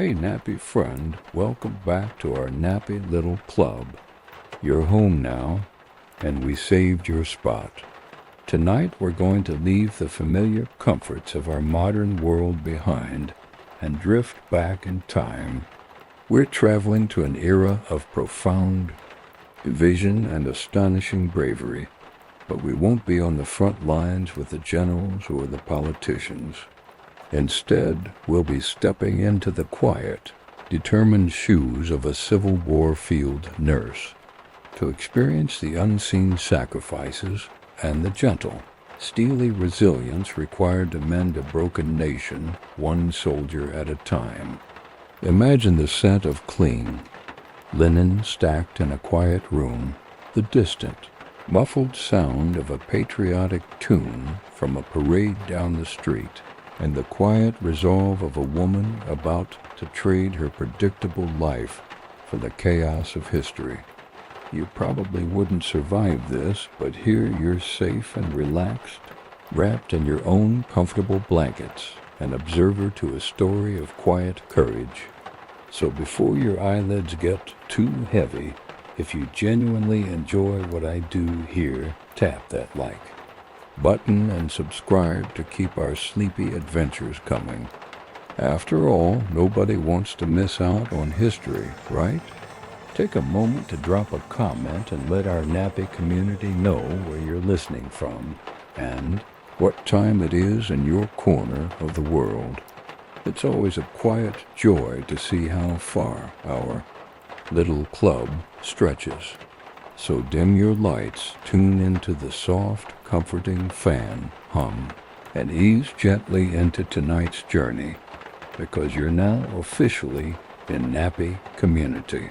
Hey nappy friend, welcome back to our nappy little club. You're home now, and we saved your spot. Tonight we're going to leave the familiar comforts of our modern world behind and drift back in time. We're traveling to an era of profound vision and astonishing bravery, but we won't be on the front lines with the generals or the politicians. Instead, we'll be stepping into the quiet, determined shoes of a Civil War field nurse to experience the unseen sacrifices and the gentle, steely resilience required to mend a broken nation, one soldier at a time. Imagine the scent of clean linen stacked in a quiet room, the distant, muffled sound of a patriotic tune from a parade down the street, and the quiet resolve of a woman about to trade her predictable life for the chaos of history. You probably wouldn't survive this, but here you're safe and relaxed, wrapped in your own comfortable blankets, an observer to a story of quiet courage. So before your eyelids get too heavy, if you genuinely enjoy what I do here, tap that like button and subscribe to keep our sleepy adventures coming. After all, nobody wants to miss out on history, right? Take a moment to drop a comment and let our nappy community know where you're listening from and what time it is in your corner of the world. It's always a quiet joy to see how far our little club stretches. So dim your lights, tune into the soft, comforting fan hum, and ease gently into tonight's journey, because you're now officially in nappy community.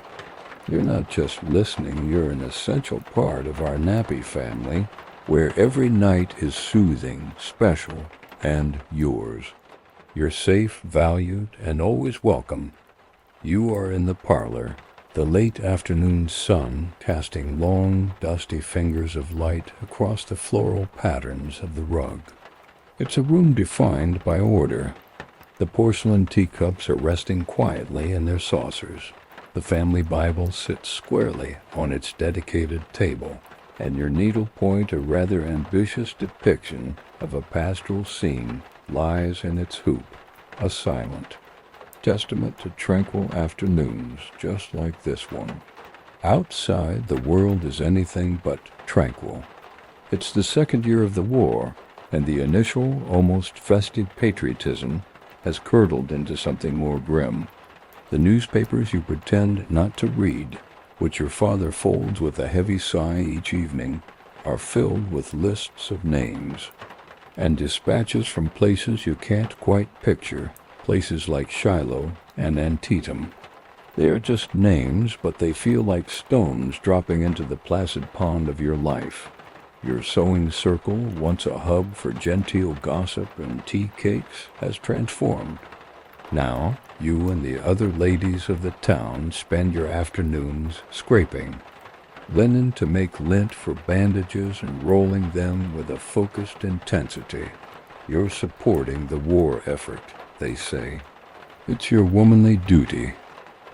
You're not just listening, you're an essential part of our nappy family, where every night is soothing, special, and yours. You're safe, valued, and always welcome. You are in the parlor, the late afternoon sun casting long, dusty fingers of light across the floral patterns of the rug. It's a room defined by order. The porcelain teacups are resting quietly in their saucers. The family Bible sits squarely on its dedicated table, and your needlepoint, a rather ambitious depiction of a pastoral scene, lies in its hoop, a silent testament to tranquil afternoons just like this one. Outside, the world is anything but tranquil. It's the second year of the war, and the initial, almost festive patriotism has curdled into something more grim. The newspapers you pretend not to read, which your father folds with a heavy sigh each evening, are filled with lists of names and dispatches from places you can't quite picture, places like Shiloh and Antietam. They are just names, but they feel like stones dropping into the placid pond of your life. Your sewing circle, once a hub for genteel gossip and tea cakes, has transformed. Now, you and the other ladies of the town spend your afternoons scraping linen to make lint for bandages and rolling them with a focused intensity. You're supporting the war effort, they say. It's your womanly duty,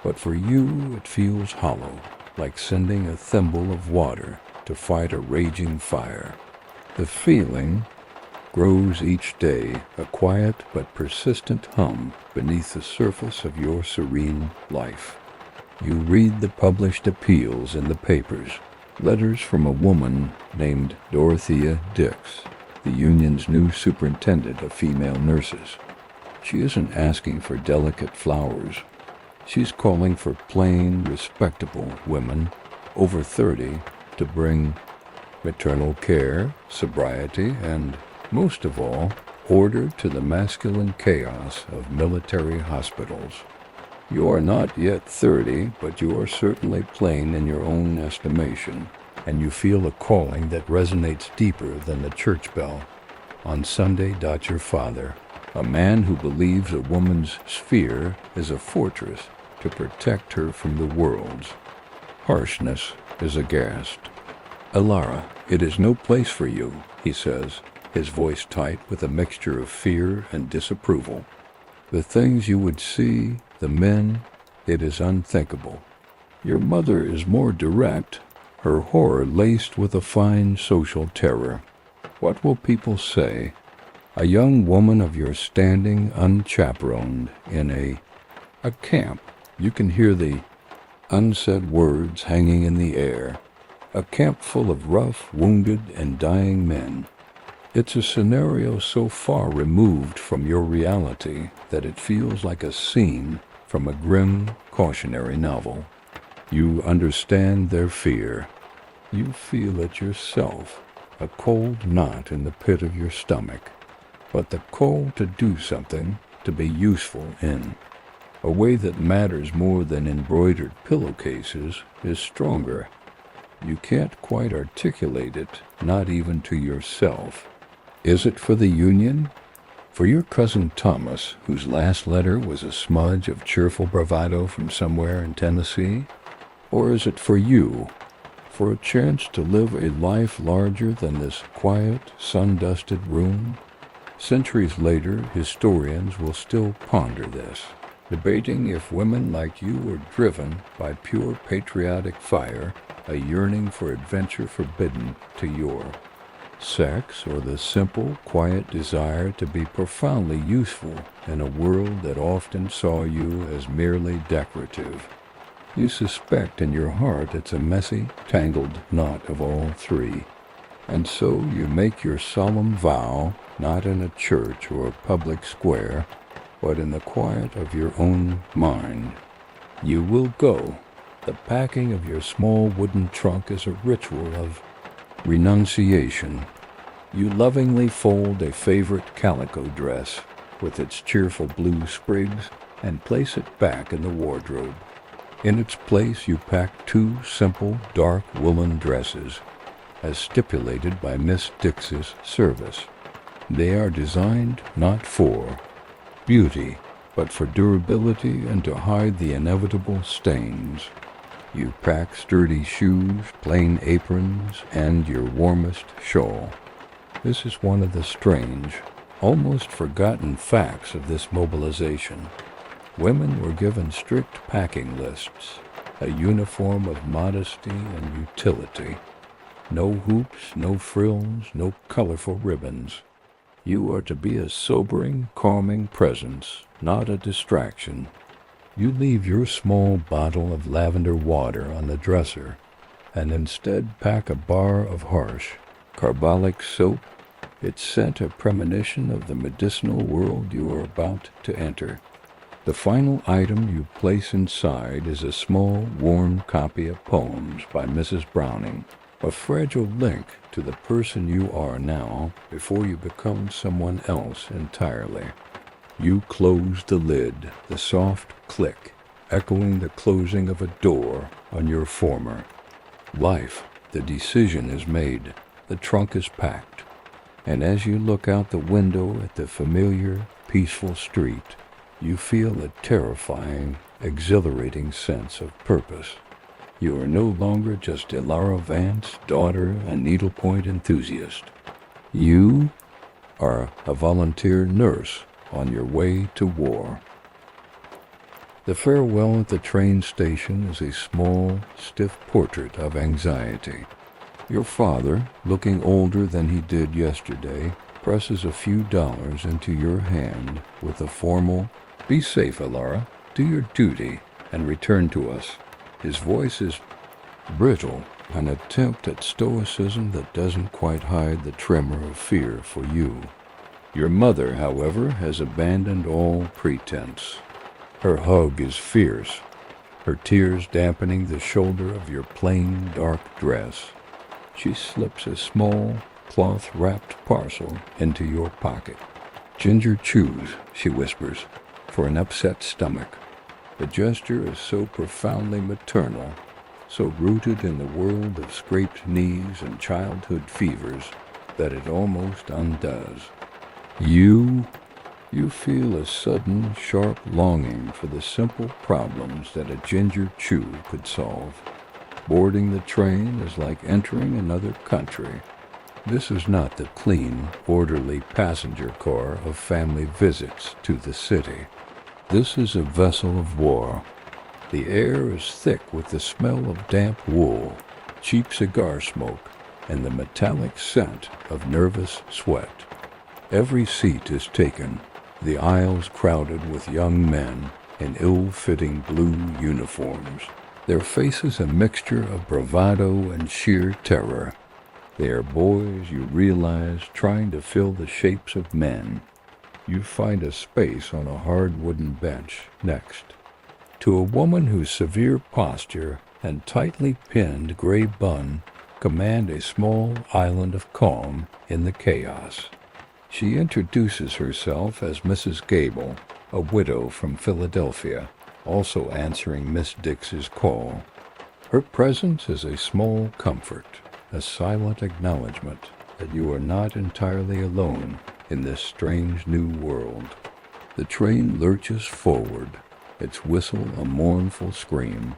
but for you it feels hollow, like sending a thimble of water to fight a raging fire. The feeling grows each day, a quiet but persistent hum beneath the surface of your serene life. You read the published appeals in the papers, letters from a woman named Dorothea Dix, the union's new superintendent of female nurses. She isn't asking for delicate flowers. She's calling for plain, respectable women over 30 to bring maternal care, sobriety, and, most of all, order to the masculine chaos of military hospitals. You are not yet 30, but you are certainly plain in your own estimation, and you feel a calling that resonates deeper than the church bell. On Sunday, your father, a man who believes a woman's sphere is a fortress to protect her from the world's harshness, is aghast. Alara, it is no place for you, he says, his voice tight with a mixture of fear and disapproval. The things you would see The men, it is unthinkable. Your mother is more direct, her horror laced with a fine social terror. What will people say? A young woman of your standing, unchaperoned, in a camp. You can hear the unsaid words hanging in the air. A camp full of rough, wounded, and dying men. It's a scenario so far removed from your reality that it feels like a scene from a grim, cautionary novel. You understand their fear. You feel it yourself, a cold knot in the pit of your stomach. But the call to do something, to be useful in a way that matters more than embroidered pillowcases, is stronger. You can't quite articulate it, not even to yourself. Is it for the Union? For your cousin Thomas, whose last letter was a smudge of cheerful bravado from somewhere in Tennessee? Or is it for you, for a chance to live a life larger than this quiet, sun-dusted room? Centuries later, historians will still ponder this, debating if women like you were driven by pure patriotic fire, a yearning for adventure forbidden to your sex, or the simple, quiet desire to be profoundly useful in a world that often saw you as merely decorative. You suspect in your heart it's a messy, tangled knot of all three. And so you make your solemn vow, not in a church or a public square, but in the quiet of your own mind. You will go. The packing of your small wooden trunk is a ritual of renunciation. You lovingly fold a favorite calico dress with its cheerful blue sprigs and place it back in the wardrobe. In its place you pack 2 simple dark woolen dresses, as stipulated by Miss Dix's service. They are designed not for beauty, but for durability and to hide the inevitable stains. You pack sturdy shoes, plain aprons, and your warmest shawl. This is one of the strange, almost forgotten facts of this mobilization. Women were given strict packing lists, a uniform of modesty and utility. No hoops, no frills, no colorful ribbons. You are to be a sobering, calming presence, not a distraction. You leave your small bottle of lavender water on the dresser, and instead pack a bar of harsh, carbolic soap, its scent a premonition of the medicinal world you are about to enter. The final item you place inside is a small, worn copy of poems by Mrs. Browning, a fragile link to the person you are now before you become someone else entirely. You close the lid, the soft click, echoing the closing of a door on your former life. The decision is made, the trunk is packed, and as you look out the window at the familiar, peaceful street, you feel a terrifying, exhilarating sense of purpose. You are no longer just Ilara Vance's daughter and needlepoint enthusiast. You are a volunteer nurse on your way to war. The farewell at the train station is a small, stiff portrait of anxiety. Your father, looking older than he did yesterday, presses a few dollars into your hand with a formal, "Be safe, Ilara, do your duty, and return to us." His voice is brittle, an attempt at stoicism that doesn't quite hide the tremor of fear for you. Your mother, however, has abandoned all pretense. Her hug is fierce, her tears dampening the shoulder of your plain, dark dress. She slips a small, cloth-wrapped parcel into your pocket. "Ginger chews," she whispers, "for an upset stomach." The gesture is so profoundly maternal, so rooted in the world of scraped knees and childhood fevers, that it almost undoes. You feel a sudden, sharp longing for the simple problems that a ginger chew could solve. Boarding the train is like entering another country. This is not the clean, orderly passenger car of family visits to the city. This is a vessel of war. The air is thick with the smell of damp wool, cheap cigar smoke, and the metallic scent of nervous sweat. Every seat is taken, the aisles crowded with young men in ill-fitting blue uniforms, their faces a mixture of bravado and sheer terror. They are boys, you realize, trying to fill the shapes of men. You find a space on a hard wooden bench next to a woman whose severe posture and tightly pinned gray bun command a small island of calm in the chaos. She introduces herself as Mrs. Gable, a widow from Philadelphia, also answering Miss Dix's call. Her presence is a small comfort, a silent acknowledgement that you are not entirely alone in this strange new world. The train lurches forward, its whistle a mournful scream.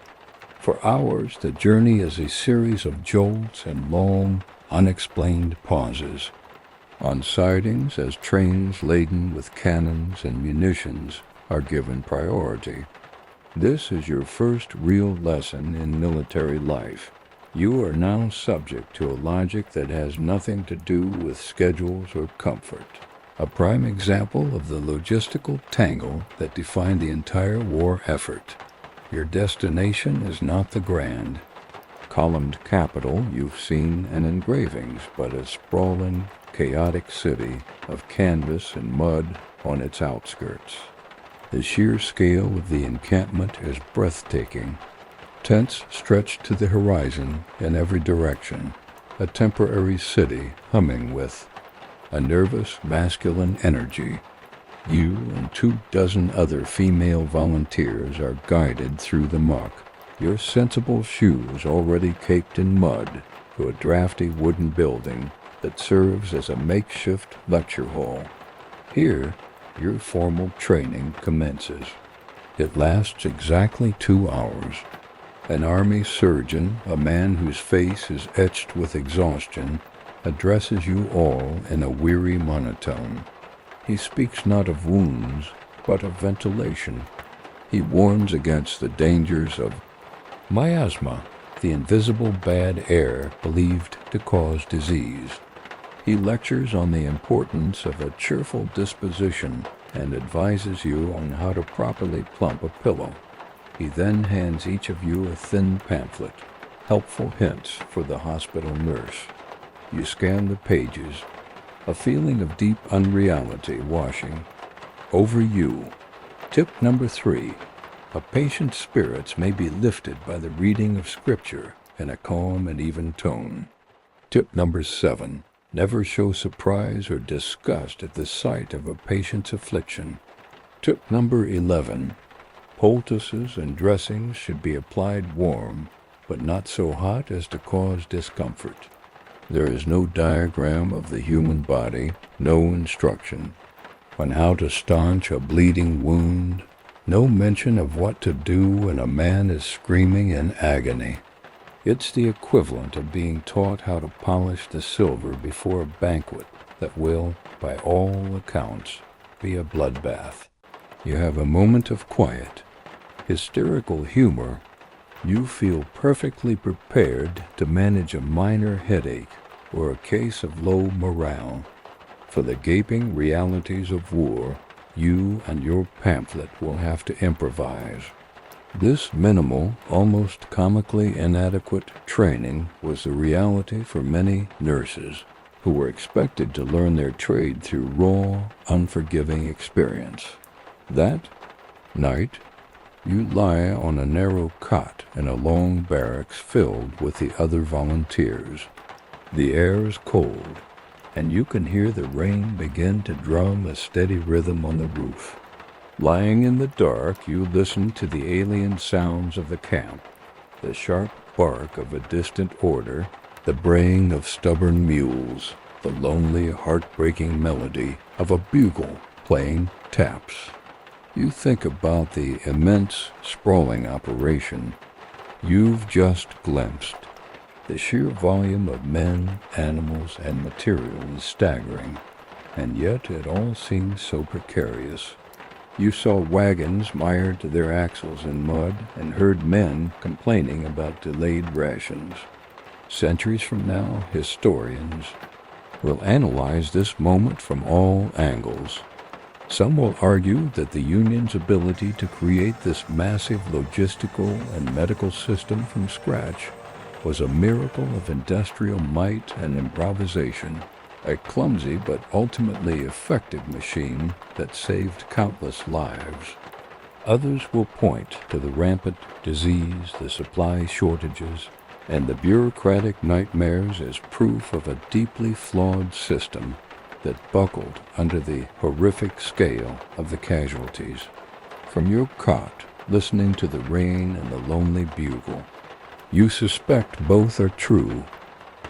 For hours the journey is a series of jolts and long, unexplained pauses. On sidings, as trains laden with cannons and munitions are given priority. This is your first real lesson in military life. You are now subject to a logic that has nothing to do with schedules or comfort. A prime example of the logistical tangle that defined the entire war effort. Your destination is not the grand, columned capital you've seen in engravings, but a sprawling, chaotic city of canvas and mud on its outskirts. The sheer scale of the encampment is breathtaking. Tents stretched to the horizon in every direction, a temporary city humming with a nervous masculine energy. You and 24 other female volunteers are guided through the muck, your sensible shoes already caked in mud, to a drafty wooden building that serves as a makeshift lecture hall. Here, your formal training commences. It lasts exactly 2 hours. An army surgeon, a man whose face is etched with exhaustion, addresses you all in a weary monotone. He speaks not of wounds, but of ventilation. He warns against the dangers of miasma, the invisible bad air believed to cause disease. He lectures on the importance of a cheerful disposition and advises you on how to properly plump a pillow. He then hands each of you a thin pamphlet, helpful hints for the hospital nurse. You scan the pages, a feeling of deep unreality washing over you. Tip number 3. A patient's spirits may be lifted by the reading of Scripture in a calm and even tone. Tip number 7. Never show surprise or disgust at the sight of a patient's affliction. Tip number 11. Poultices and dressings should be applied warm, but not so hot as to cause discomfort. There is no diagram of the human body, no instruction on how to staunch a bleeding wound, no mention of what to do when a man is screaming in agony. It's the equivalent of being taught how to polish the silver before a banquet that will, by all accounts, be a bloodbath. You have a moment of quiet, hysterical humor. You feel perfectly prepared to manage a minor headache or a case of low morale. For the gaping realities of war, you and your pamphlet will have to improvise. This minimal, almost comically inadequate training was the reality for many nurses who were expected to learn their trade through raw, unforgiving experience. That night, you lie on a narrow cot in a long barracks filled with the other volunteers. The air is cold, and you can hear the rain begin to drum a steady rhythm on the roof. Lying in the dark, you listen to the alien sounds of the camp, the sharp bark of a distant order, the braying of stubborn mules, the lonely, heartbreaking melody of a bugle playing taps. You think about the immense, sprawling operation you've just glimpsed. The sheer volume of men, animals, and material is staggering, and yet it all seems so precarious. You saw wagons mired to their axles in mud and heard men complaining about delayed rations. Centuries from now, historians will analyze this moment from all angles. Some will argue that the Union's ability to create this massive logistical and medical system from scratch was a miracle of industrial might and improvisation, a clumsy but ultimately effective machine that saved countless lives. Others will point to the rampant disease, the supply shortages, and the bureaucratic nightmares as proof of a deeply flawed system that buckled under the horrific scale of the casualties. From your cot, listening to the rain and the lonely bugle, you suspect both are true.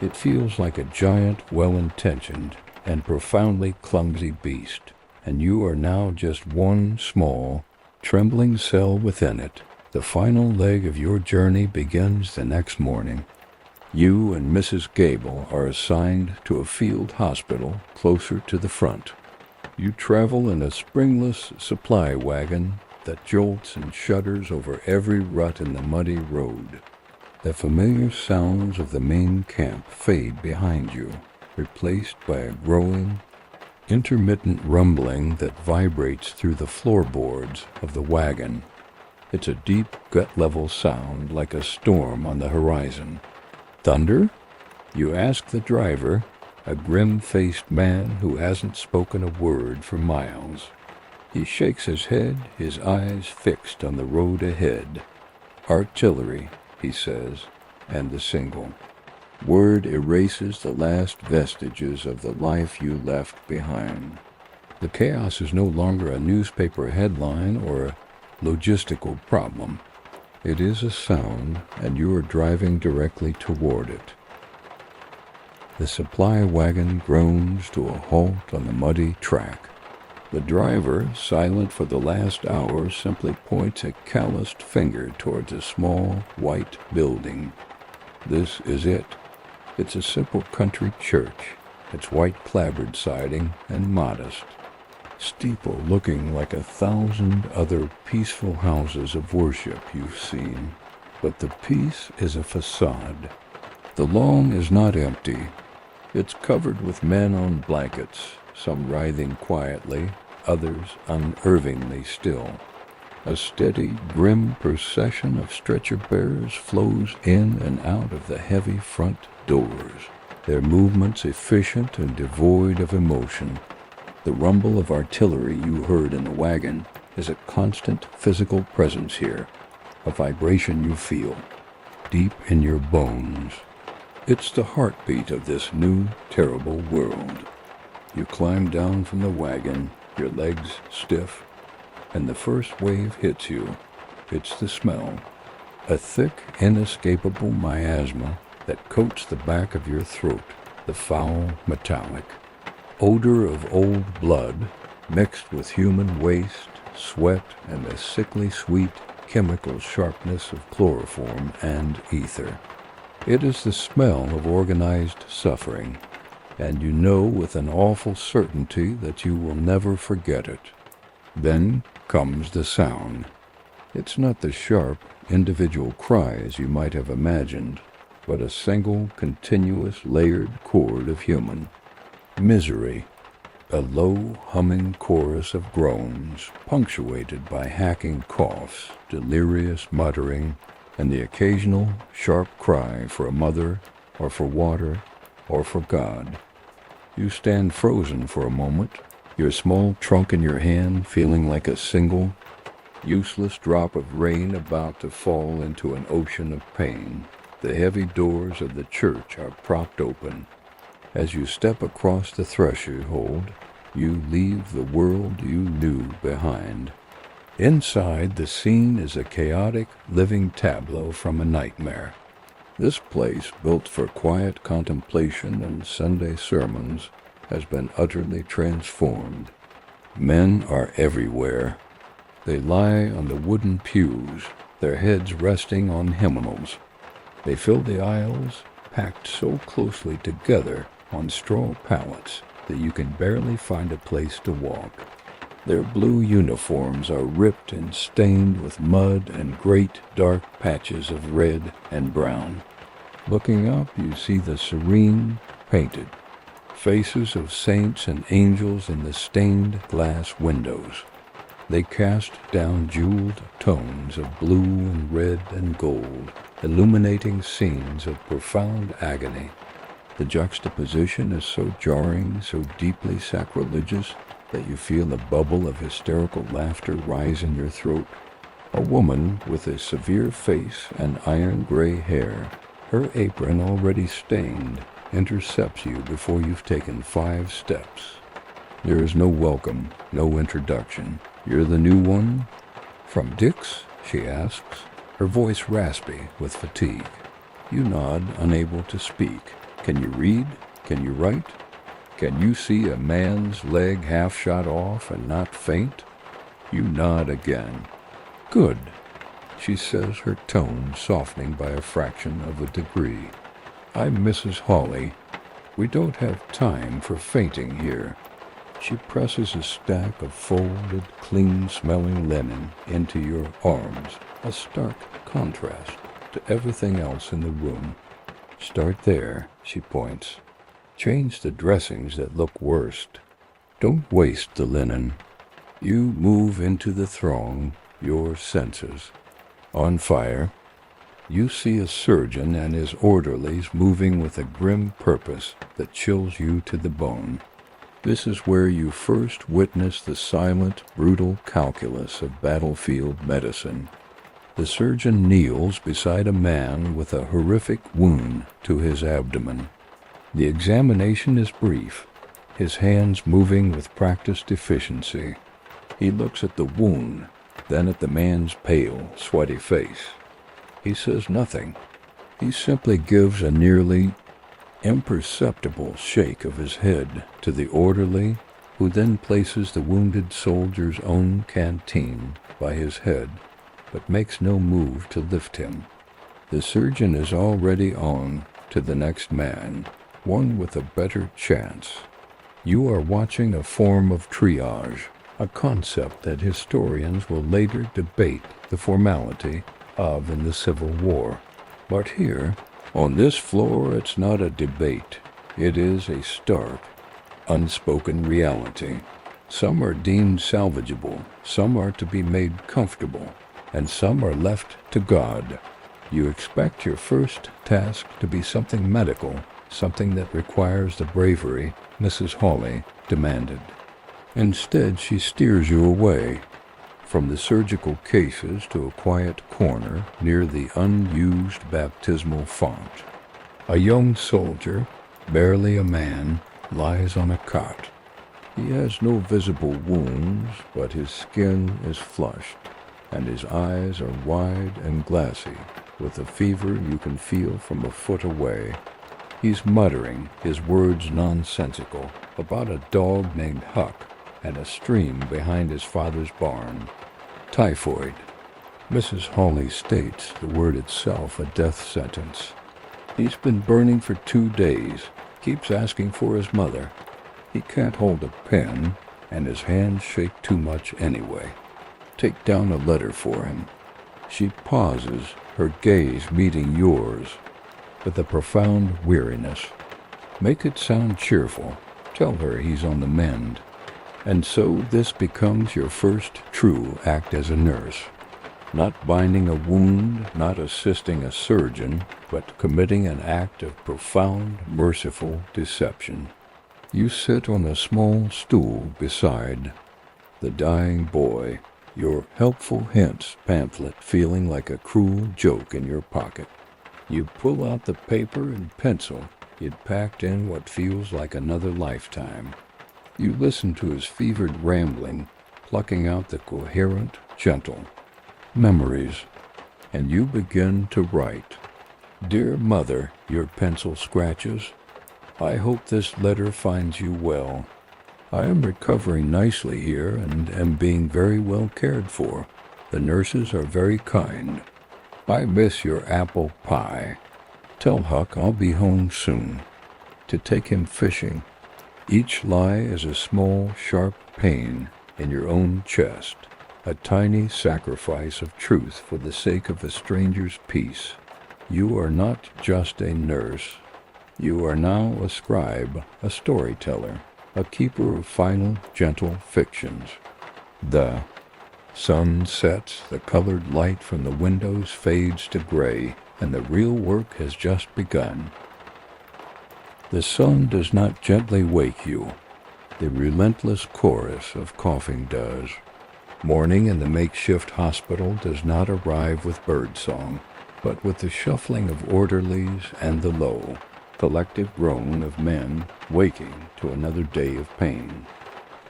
It feels like a giant, well-intentioned, and profoundly clumsy beast, and you are now just one small, trembling cell within it. The final leg of your journey begins the next morning. You and Mrs. Gable are assigned to a field hospital closer to the front. You travel in a springless supply wagon that jolts and shudders over every rut in the muddy road. The familiar sounds of the main camp fade behind you, replaced by a growing, intermittent rumbling that vibrates through the floorboards of the wagon. It's a deep, gut-level sound like a storm on the horizon. Thunder? You ask the driver, a grim-faced man who hasn't spoken a word for miles. He shakes his head, his eyes fixed on the road ahead. Artillery, he says, and the single. Word erases the last vestiges of the life you left behind. The chaos is no longer a newspaper headline or a logistical problem. It is a sound, and you are driving directly toward it. The supply wagon groans to a halt on the muddy track. The driver, silent for the last hour, simply points a calloused finger towards a small, white building. This is it. It's a simple country church, its white clapboard siding and modest steeple looking like 1,000 other peaceful houses of worship you've seen. But the peace is a facade. The lawn is not empty. It's covered with men on blankets, some writhing quietly, others unnervingly still. A steady, grim procession of stretcher-bearers flows in and out of the heavy front doors, their movements efficient and devoid of emotion. The rumble of artillery you heard in the wagon is a constant physical presence here, a vibration you feel deep in your bones. It's the heartbeat of this new, terrible world. You climb down from the wagon, your legs stiff, and the first wave hits you. It's the smell, a thick, inescapable miasma that coats the back of your throat, the foul metallic odor of old blood mixed with human waste, sweat, and the sickly sweet chemical sharpness of chloroform and ether. It is the smell of organized suffering, and you know with an awful certainty that you will never forget it. Then comes the sound. It's not the sharp, individual cries you might have imagined, but a single, continuous, layered chord of human misery, a low, humming chorus of groans, punctuated by hacking coughs, delirious muttering, and the occasional sharp cry for a mother, or for water, or for God. You stand frozen for a moment, your small trunk in your hand feeling like a single, useless drop of rain about to fall into an ocean of pain. The heavy doors of the church are propped open. As you step across the threshold, you leave the world you knew behind. Inside, the scene is a chaotic, living tableau from a nightmare. This place, built for quiet contemplation and Sunday sermons, has been utterly transformed. Men are everywhere. They lie on the wooden pews, their heads resting on hymnals. They fill the aisles, packed so closely together on straw pallets that you can barely find a place to walk. Their blue uniforms are ripped and stained with mud and great dark patches of red and brown. Looking up, you see the serene, painted faces of saints and angels in the stained glass windows. They cast down jeweled tones of blue and red and gold, illuminating scenes of profound agony. The juxtaposition is so jarring, so deeply sacrilegious, that you feel a bubble of hysterical laughter rise in your throat. A woman with a severe face and iron-gray hair, her apron already stained, intercepts you before you've taken 5 steps. There is no welcome, no introduction. "You're the new one?" "From Dick's?" she asks, her voice raspy with fatigue. You nod, unable to speak. "Can you read? Can you write? Can you see a man's leg half shot off and not faint?" You nod again. "Good," she says, her tone softening by a fraction of a degree. "I'm Mrs. Hawley. We don't have time for fainting here." She presses a stack of folded, clean-smelling linen into your arms, a stark contrast to everything else in the room. "Start there," she points. "Change the dressings that look worst. Don't waste the linen." You move into the throng, your senses on fire. You see a surgeon and his orderlies moving with a grim purpose that chills you to the bone. This is where you first witness the silent, brutal calculus of battlefield medicine. The surgeon kneels beside a man with a horrific wound to his abdomen. The examination is brief, his hands moving with practiced efficiency. He looks at the wound, then at the man's pale, sweaty face. He says nothing. He simply gives a nearly imperceptible shake of his head to the orderly, who then places the wounded soldier's own canteen by his head, but makes no move to lift him. The surgeon is already on to the next man, one with a better chance. You are watching a form of triage, a concept that historians will later debate the formality of in the Civil War. But here, on this floor, it's not a debate. It is a stark, unspoken reality. Some are deemed salvageable, some are to be made comfortable, and some are left to God. You expect your first task to be something medical, something that requires the bravery Mrs. Hawley demanded. Instead, she steers you away from the surgical cases to a quiet corner near the unused baptismal font. A young soldier, barely a man, lies on a cot. He has no visible wounds, but his skin is flushed, and his eyes are wide and glassy, with a fever you can feel from a foot away. He's muttering, his words nonsensical, about a dog named Huck and a stream behind his father's barn. Typhoid. Mrs. Hawley states the word itself a death sentence. He's been burning for 2 days, keeps asking for his mother. He can't hold a pen, and his hands shake too much anyway. Take down a letter for him. She pauses, her gaze meeting yours, with a profound weariness. Make it sound cheerful. Tell her he's on the mend. And so this becomes your first true act as a nurse. Not binding a wound, not assisting a surgeon, but committing an act of profound, merciful deception. You sit on a small stool beside the dying boy, your helpful hints pamphlet feeling like a cruel joke in your pocket. You pull out the paper and pencil you'd packed in what feels like another lifetime. You listen to his fevered rambling, plucking out the coherent, gentle memories, and you begin to write. "Dear Mother," your pencil scratches, "I hope this letter finds you well. I am recovering nicely here and am being very well cared for. The nurses are very kind. I miss your apple pie. Tell Huck I'll be home soon to take him fishing. Each lie is a small, sharp pain, in your own chest, a tiny sacrifice of truth for the sake of a stranger's peace. You are not just a nurse. You are now a scribe, a storyteller, a keeper of final, gentle fictions. The sun sets, the colored light from the windows fades to gray, and the real work has just begun. The sun does not gently wake you. The relentless chorus of coughing does. Morning in the makeshift hospital does not arrive with birdsong, but with the shuffling of orderlies and the low, collective groan of men waking to another day of pain.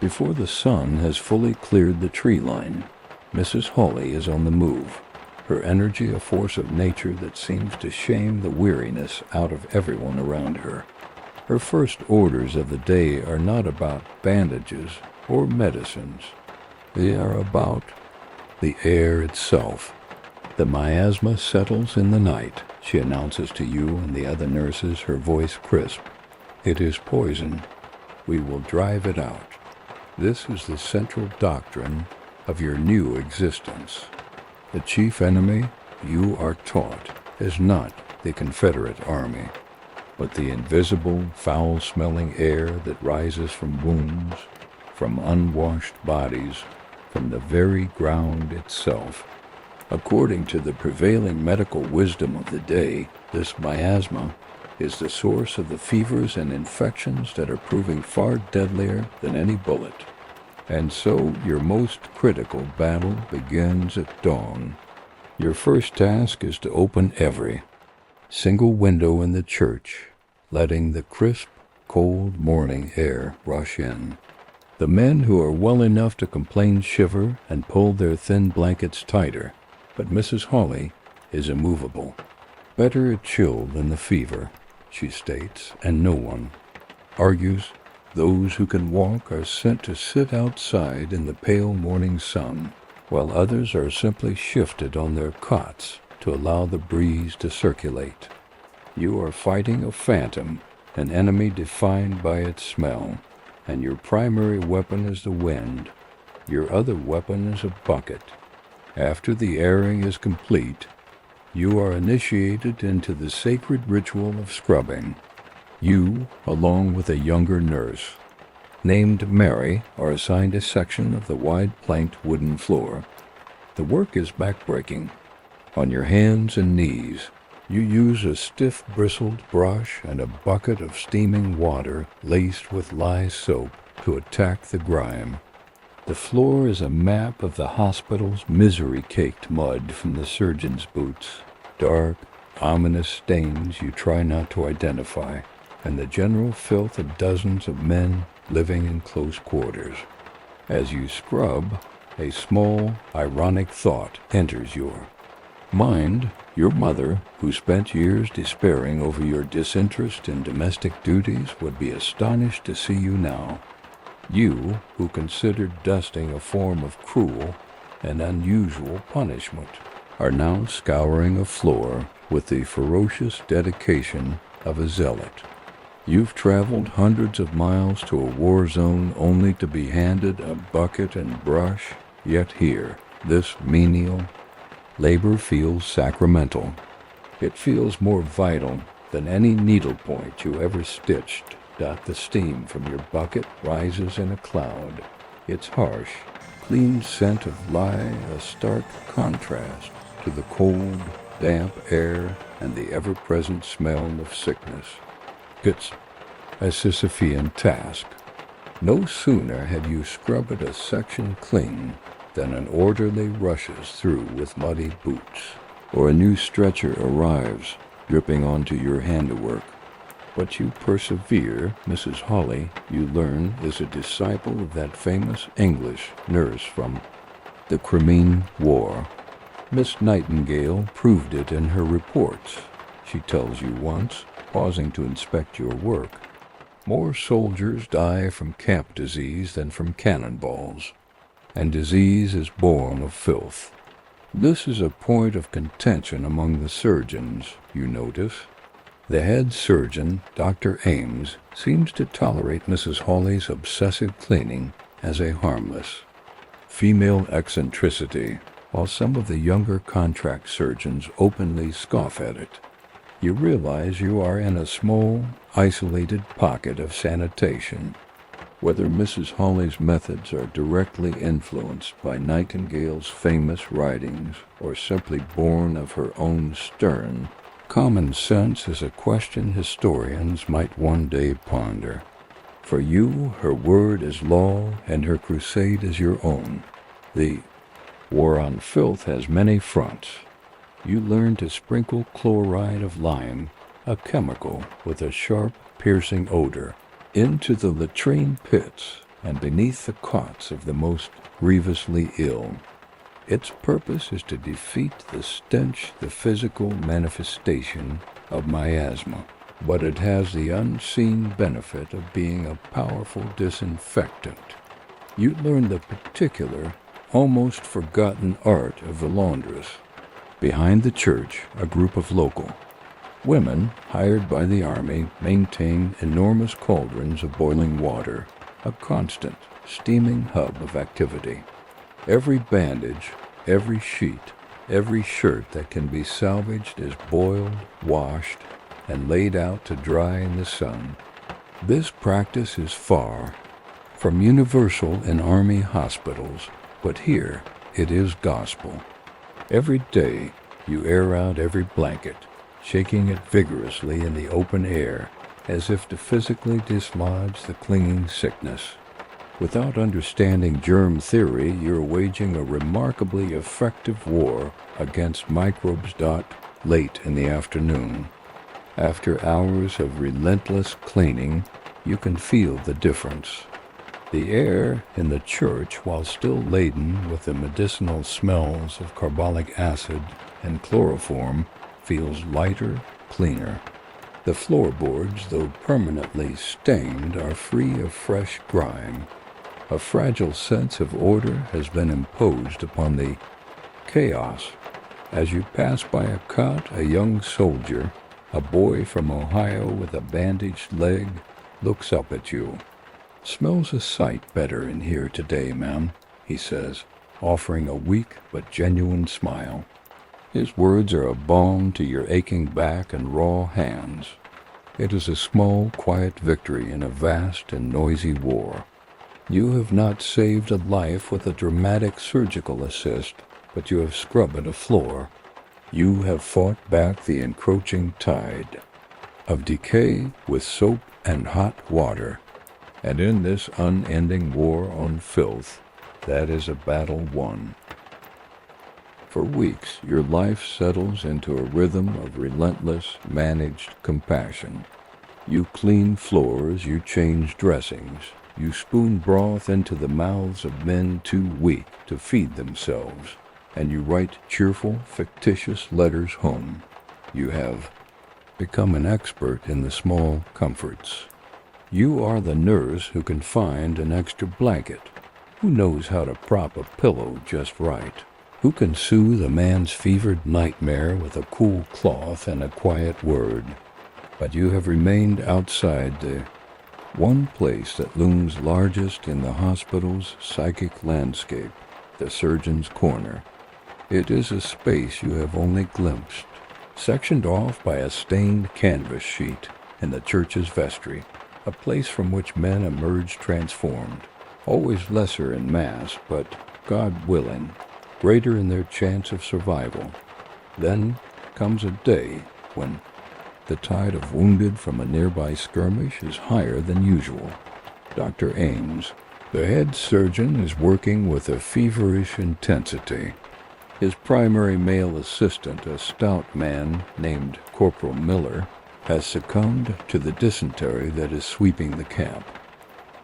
Before the sun has fully cleared the tree line, Mrs. Hawley is on the move, her energy a force of nature that seems to shame the weariness out of everyone around her. Her first orders of the day are not about bandages or medicines. They are about the air itself. The miasma settles in the night, she announces to you and the other nurses, her voice crisp. It is poison. We will drive it out. This is the central doctrine of your new existence. The chief enemy, you are taught, is not the Confederate Army, but the invisible, foul-smelling air that rises from wounds, from unwashed bodies, from the very ground itself. According to the prevailing medical wisdom of the day, this miasma is the source of the fevers and infections that are proving far deadlier than any bullet. And so your most critical battle begins at dawn. Your first task is to open every single window in the church, letting the crisp, cold morning air rush in. The men who are well enough to complain shiver and pull their thin blankets tighter, but Mrs. Hawley is immovable. Better a chill than the fever, she states, and no one argues. Those who can walk are sent to sit outside in the pale morning sun, while others are simply shifted on their cots to allow the breeze to circulate. You are fighting a phantom, an enemy defined by its smell, and your primary weapon is the wind. Your other weapon is a bucket. After the airing is complete, you are initiated into the sacred ritual of scrubbing. You, along with a younger nurse, named Mary, are assigned a section of the wide-planked wooden floor. The work is backbreaking. On your hands and knees, you use a stiff bristled brush and a bucket of steaming water laced with lye soap to attack the grime. The floor is a map of the hospital's misery-caked mud from the surgeon's boots, dark, ominous stains you try not to identify, and the general filth of dozens of men living in close quarters. As you scrub, a small, ironic thought enters your mind. Your mother, who spent years despairing over your disinterest in domestic duties, would be astonished to see you now. You, who considered dusting a form of cruel and unusual punishment, are now scouring a floor with the ferocious dedication of a zealot. You've traveled hundreds of miles to a war zone only to be handed a bucket and brush, yet here, this menial labor feels sacramental. It feels more vital than any needlepoint you ever stitched. The steam from your bucket rises in a cloud. Its harsh, clean scent of lye a stark contrast to the cold, damp air and the ever-present smell of sickness. It's a Sisyphean task. No sooner have you scrubbed a section clean than an orderly rushes through with muddy boots, or a new stretcher arrives, dripping onto your handiwork. But you persevere. Mrs. Hawley, you learn, is a disciple of that famous English nurse from the Crimean War. Miss Nightingale proved it in her reports. She tells you once, pausing to inspect your work, more soldiers die from camp disease than from cannonballs, and disease is born of filth. This is a point of contention among the surgeons, you notice. The head surgeon, Dr. Ames, seems to tolerate Mrs. Hawley's obsessive cleaning as a harmless, female eccentricity, while some of the younger contract surgeons openly scoff at it. You realize you are in a small, isolated pocket of sanitation. Whether Mrs. Hawley's methods are directly influenced by Nightingale's famous writings or simply born of her own stern, common sense is a question historians might one day ponder. For you, her word is law, and her crusade is your own. The war on filth has many fronts. You learn to sprinkle chloride of lime, a chemical with a sharp, piercing odor, into the latrine pits and beneath the cots of the most grievously ill. Its purpose is to defeat the stench, the physical manifestation of miasma, but it has the unseen benefit of being a powerful disinfectant. You learn the particular, almost forgotten art of the laundress. Behind the church, a group of local women, hired by the army, maintain enormous cauldrons of boiling water, a constant, steaming hub of activity. Every bandage, every sheet, every shirt that can be salvaged is boiled, washed, and laid out to dry in the sun. This practice is far from universal in army hospitals, but here it is gospel. Every day you air out every blanket, shaking it vigorously in the open air as if to physically dislodge the clinging sickness. Without understanding germ theory, you're waging a remarkably effective war against microbes. Late in the afternoon, after hours of relentless cleaning, you can feel the difference. The air in the church, while still laden with the medicinal smells of carbolic acid and chloroform, feels lighter, cleaner. The floorboards, though permanently stained, are free of fresh grime. A fragile sense of order has been imposed upon the chaos. As you pass by a cot, a young soldier, a boy from Ohio with a bandaged leg, looks up at you. "Smells a sight better in here today, ma'am," he says, offering a weak but genuine smile. His words are a balm to your aching back and raw hands. It is a small, quiet victory in a vast and noisy war. You have not saved a life with a dramatic surgical assist, but you have scrubbed a floor. You have fought back the encroaching tide of decay with soap and hot water. And in this unending war on filth, that is a battle won. For weeks, your life settles into a rhythm of relentless, managed compassion. You clean floors, you change dressings, you spoon broth into the mouths of men too weak to feed themselves, and you write cheerful, fictitious letters home. You have become an expert in the small comforts. You are the nurse who can find an extra blanket, who knows how to prop a pillow just right, who can soothe a man's fevered nightmare with a cool cloth and a quiet word. But you have remained outside the one place that looms largest in the hospital's psychic landscape, the surgeon's corner. It is a space you have only glimpsed, sectioned off by a stained canvas sheet in the church's vestry, a place from which men emerge transformed, always lesser in mass, but, God willing, greater in their chance of survival. Then comes a day when the tide of wounded from a nearby skirmish is higher than usual. Dr. Ames, the head surgeon, is working with a feverish intensity. His primary male assistant, a stout man named Corporal Miller, has succumbed to the dysentery that is sweeping the camp.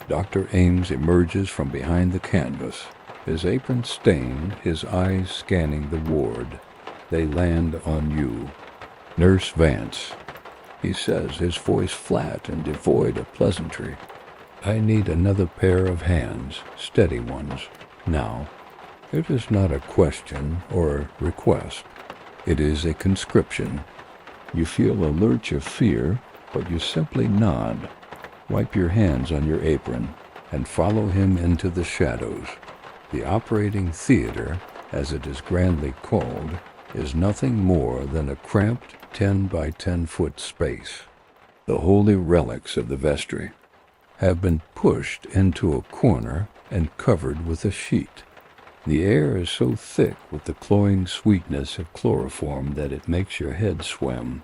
Dr. Ames emerges from behind the canvas, his apron stained, his eyes scanning the ward. They land on you. "Nurse Vance," he says, his voice flat and devoid of pleasantry. "I need another pair of hands, steady ones, now." It is not a question or a request. It is a conscription. You feel a lurch of fear, but you simply nod, wipe your hands on your apron, and follow him into the shadows. The operating theater, as it is grandly called, is nothing more than a cramped 10 by 10 foot space. The holy relics of the vestry have been pushed into a corner and covered with a sheet. The air is so thick with the cloying sweetness of chloroform that it makes your head swim.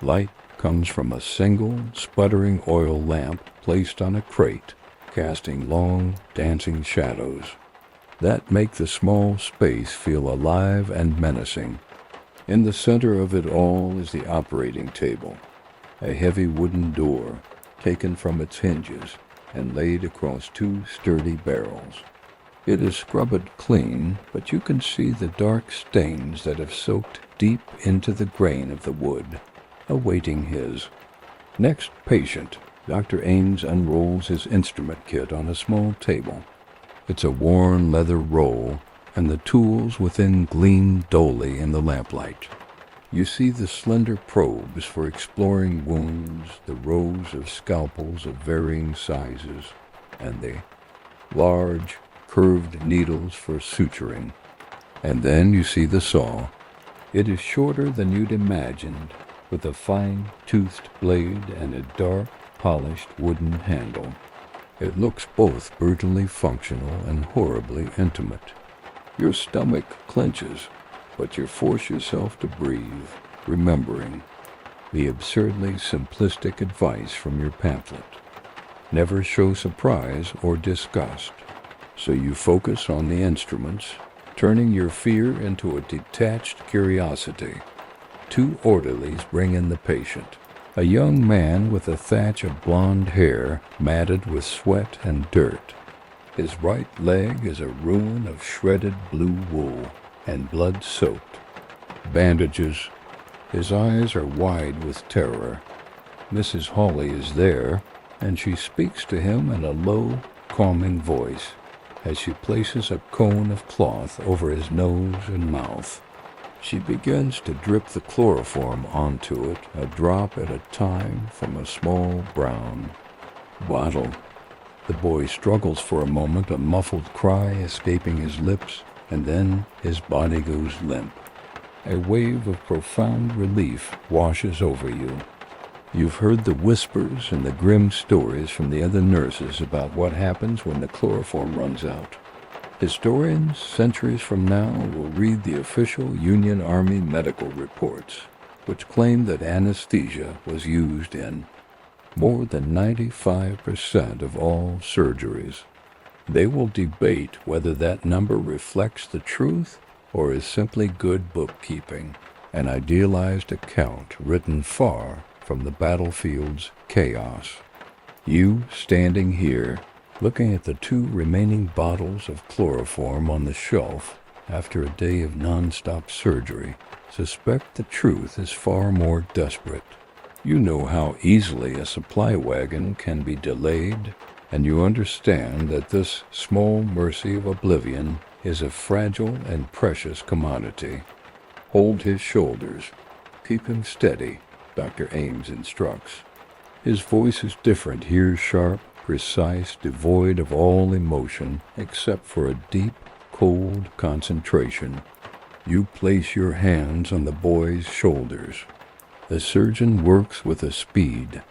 Light comes from a single, sputtering oil lamp placed on a crate, casting long, dancing shadows that make the small space feel alive and menacing. In the center of it all is the operating table, a heavy wooden door taken from its hinges and laid across two sturdy barrels. It is scrubbed clean, but you can see the dark stains that have soaked deep into the grain of the wood, awaiting his next patient. Dr. Ames unrolls his instrument kit on a small table. It's a worn leather roll, and the tools within gleam dully in the lamplight. You see the slender probes for exploring wounds, the rows of scalpels of varying sizes, and the large, curved needles for suturing. And then you see the saw. It is shorter than you'd imagined, with a fine-toothed blade and a dark, polished wooden handle. It looks both brutally functional and horribly intimate. Your stomach clenches, but you force yourself to breathe, remembering the absurdly simplistic advice from your pamphlet. Never show surprise or disgust. So you focus on the instruments, turning your fear into a detached curiosity. Two orderlies bring in the patient, a young man with a thatch of blonde hair matted with sweat and dirt. His right leg is a ruin of shredded blue wool and blood-soaked. Bandages. His eyes are wide with terror. Mrs. Hawley is there, and she speaks to him in a low, calming voice as she places a cone of cloth over his nose and mouth. She begins to drip the chloroform onto it, a drop at a time from a small brown bottle. The boy struggles for a moment, a muffled cry escaping his lips, and then his body goes limp. A wave of profound relief washes over you. You've heard the whispers and the grim stories from the other nurses about what happens when the chloroform runs out. Historians, centuries from now, will read the official Union Army medical reports, which claim that anesthesia was used in more than 95% of all surgeries. They will debate whether that number reflects the truth or is simply good bookkeeping, an idealized account written far from the battlefield's chaos. You, standing here, looking at the two remaining bottles of chloroform on the shelf after a day of non-stop surgery, suspect the truth is far more desperate. You know how easily a supply wagon can be delayed, and you understand that this small mercy of oblivion is a fragile and precious commodity. Hold his shoulders. Keep him steady, Dr. Ames instructs. His voice is different here, sharp, precise, devoid of all emotion except for a deep, cold concentration. You place your hands on the boy's shoulders. The surgeon works with a speed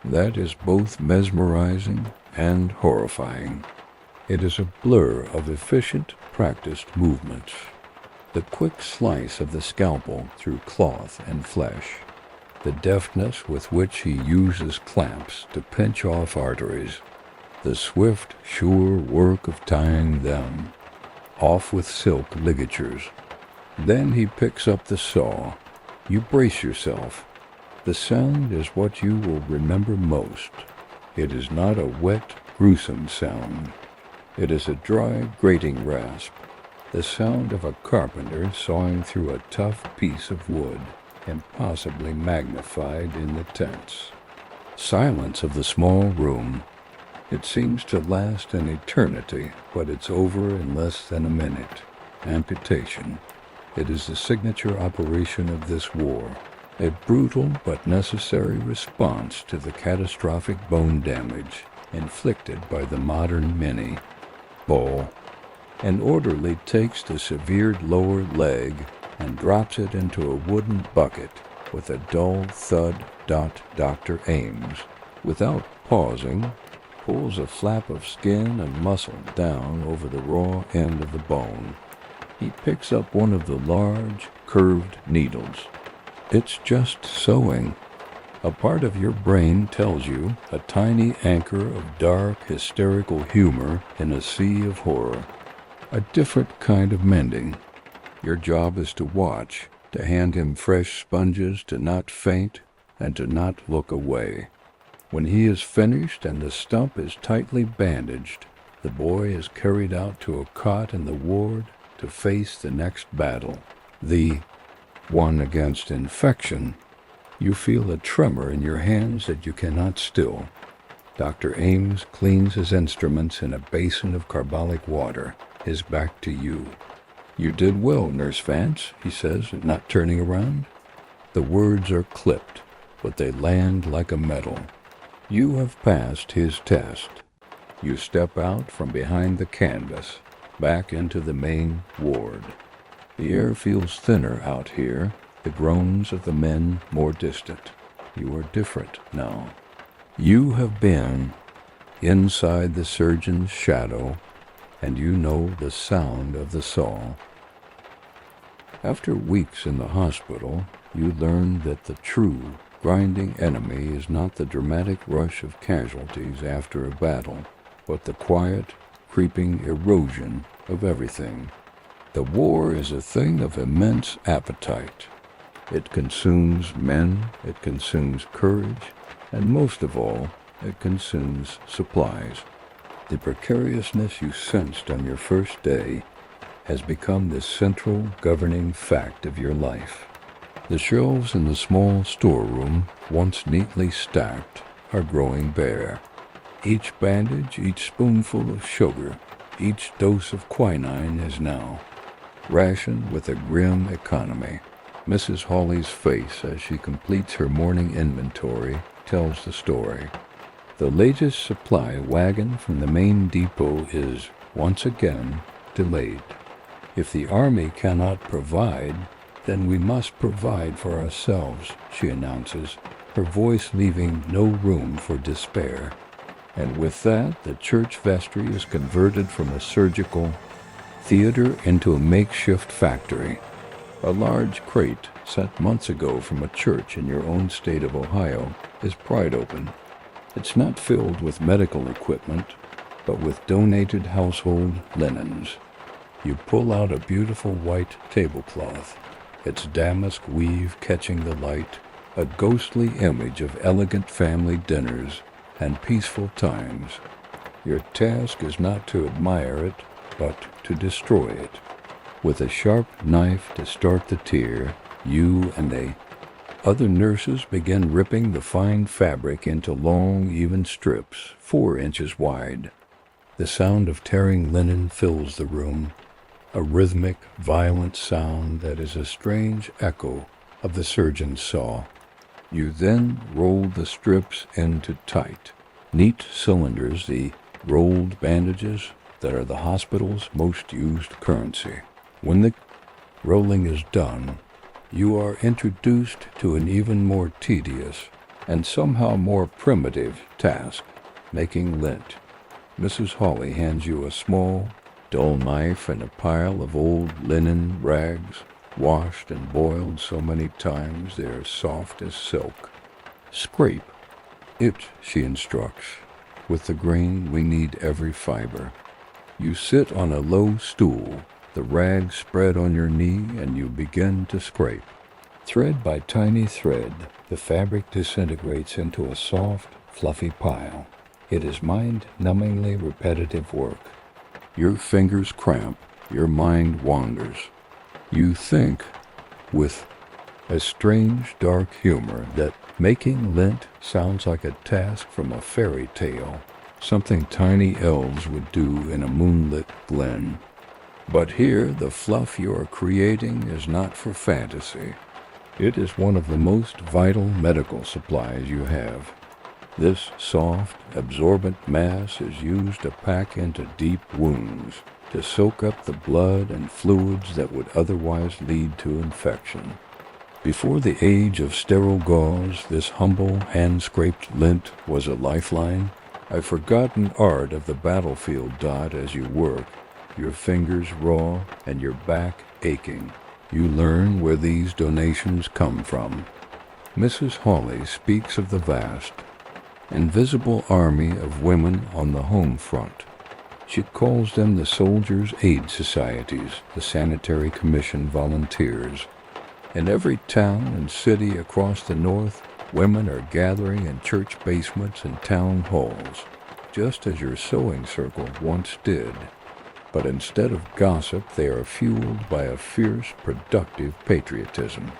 that is both mesmerizing and horrifying. It is a blur of efficient, practiced movements. The quick slice of the scalpel through cloth and flesh, the deftness with which he uses clamps to pinch off arteries, the swift, sure work of tying them off with silk ligatures. Then he picks up the saw. You brace yourself. The sound is what you will remember most. It is not a wet, gruesome sound. It is a dry, grating rasp, the sound of a carpenter sawing through a tough piece of wood, impossibly magnified in the tense silence of the small room. It seems to last an eternity, but it's over in less than a minute. Amputation. It is the signature operation of this war, a brutal but necessary response to the catastrophic bone damage inflicted by the modern mini ball. An orderly takes the severed lower leg and drops it into a wooden bucket with a dull thud. Dr. Ames, without pausing, pulls a flap of skin and muscle down over the raw end of the bone. He picks up one of the large, curved needles. It's just sewing. A part of your brain tells you a tiny anchor of dark, hysterical humor in a sea of horror. A different kind of mending. Your job is to watch, to hand him fresh sponges, to not faint, and to not look away. When he is finished and the stump is tightly bandaged, the boy is carried out to a cot in the ward to face the next battle, the one against infection. You feel a tremor in your hands that you cannot still. Dr. Ames cleans his instruments in a basin of carbolic water, his back to you. "You did well, Nurse Vance," he says, not turning around. The words are clipped, but they land like a medal. You have passed his test. You step out from behind the canvas, back into the main ward. The air feels thinner out here, the groans of the men more distant. You are different now. You have been inside the surgeon's shadow, and you know the sound of the saw. After weeks in the hospital, you learn that the true, grinding enemy is not the dramatic rush of casualties after a battle, but the quiet, creeping erosion of everything. The war is a thing of immense appetite. It consumes men, it consumes courage, and most of all, it consumes supplies. The precariousness you sensed on your first day has become the central governing fact of your life. The shelves in the small storeroom, once neatly stacked, are growing bare. Each bandage, each spoonful of sugar, each dose of quinine is now rationed with a grim economy. Mrs. Hawley's face, as she completes her morning inventory, tells the story. The latest supply wagon from the main depot is, once again, delayed. If the Army cannot provide, then we must provide for ourselves, she announces, her voice leaving no room for despair. And with that, the church vestry is converted from a surgical theater into a makeshift factory. A large crate sent months ago from a church in your own state of Ohio is pried open. It's not filled with medical equipment, but with donated household linens. You pull out a beautiful white tablecloth, its damask weave catching the light, a ghostly image of elegant family dinners and peaceful times. Your task is not to admire it, but to destroy it. With a sharp knife to start the tear, you and the other nurses begin ripping the fine fabric into long, even strips, 4 inches wide. The sound of tearing linen fills the room, a rhythmic, violent sound that is a strange echo of the surgeon's saw. You then roll the strips into tight, neat cylinders, the rolled bandages that are the hospital's most used currency. When the rolling is done, you are introduced to an even more tedious and somehow more primitive task, making lint. Mrs. Hawley hands you a small, dull knife and a pile of old linen rags, washed and boiled so many times they are soft as silk. Scrape it, she instructs. With the grain we need every fiber. You sit on a low stool, the rags spread on your knee, and you begin to scrape. Thread by tiny thread, the fabric disintegrates into a soft, fluffy pile. It is mind-numbingly repetitive work. Your fingers cramp, your mind wanders. You think, with a strange, dark humor, that making lint sounds like a task from a fairy tale, something tiny elves would do in a moonlit glen. But here, the fluff you are creating is not for fantasy. It is one of the most vital medical supplies you have. This soft, absorbent mass is used to pack into deep wounds, to soak up the blood and fluids that would otherwise lead to infection. Before the age of sterile gauze, this humble, hand-scraped lint was a lifeline, a forgotten art of the battlefield. As you work, your fingers raw and your back aching, you learn where these donations come from. Mrs. Hawley speaks of the vast, invisible army of women on the home front. She calls them the Soldiers' Aid Societies, the Sanitary Commission volunteers. In every town and city across the North, women are gathering in church basements and town halls, just as your sewing circle once did. But instead of gossip, they are fueled by a fierce, productive patriotism.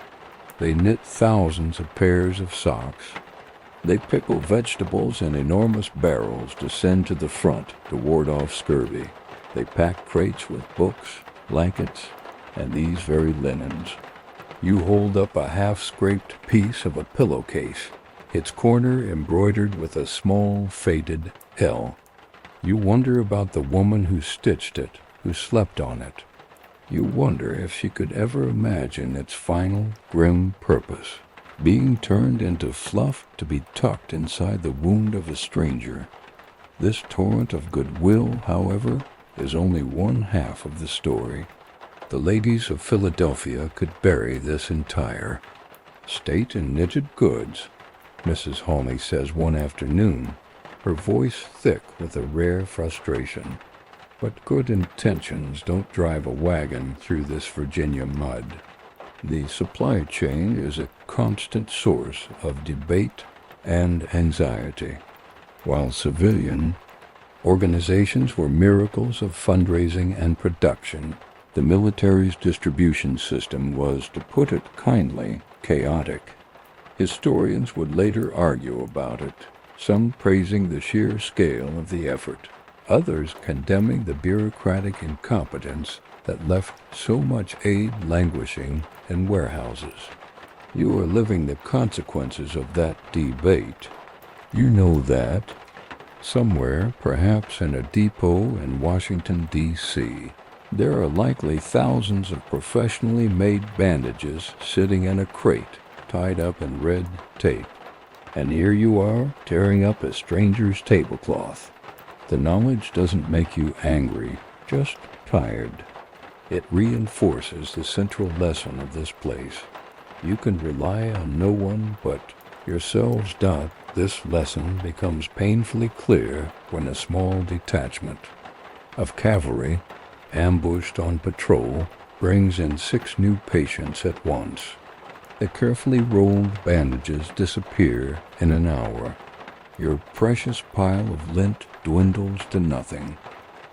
They knit thousands of pairs of socks. They pickle vegetables in enormous barrels to send to the front to ward off scurvy. They pack crates with books, blankets, and these very linens. You hold up a half-scraped piece of a pillowcase, its corner embroidered with a small, faded L. You wonder about the woman who stitched it, who slept on it. You wonder if she could ever imagine its final, grim purpose, being turned into fluff to be tucked inside the wound of a stranger. This torrent of goodwill, however, is only one half of the story. The ladies of Philadelphia could bury this entire state in knitted goods, Mrs. Hawley says one afternoon, her voice thick with a rare frustration. But good intentions don't drive a wagon through this Virginia mud. The supply chain is a constant source of debate and anxiety. While civilian organizations were miracles of fundraising and production, the military's distribution system was, to put it kindly, chaotic. Historians would later argue about it, some praising the sheer scale of the effort, others condemning the bureaucratic incompetence that left so much aid languishing in warehouses. You are living the consequences of that debate. You know that. Somewhere, perhaps in a depot in Washington, D.C., there are likely thousands of professionally made bandages sitting in a crate, tied up in red tape. And here you are, tearing up a stranger's tablecloth. The knowledge doesn't make you angry, just tired. It reinforces the central lesson of this place. You can rely on no one but yourselves. This lesson becomes painfully clear when a small detachment of cavalry, ambushed on patrol, brings in 6 new patients at once. The carefully rolled bandages disappear in an hour. Your precious pile of lint dwindles to nothing.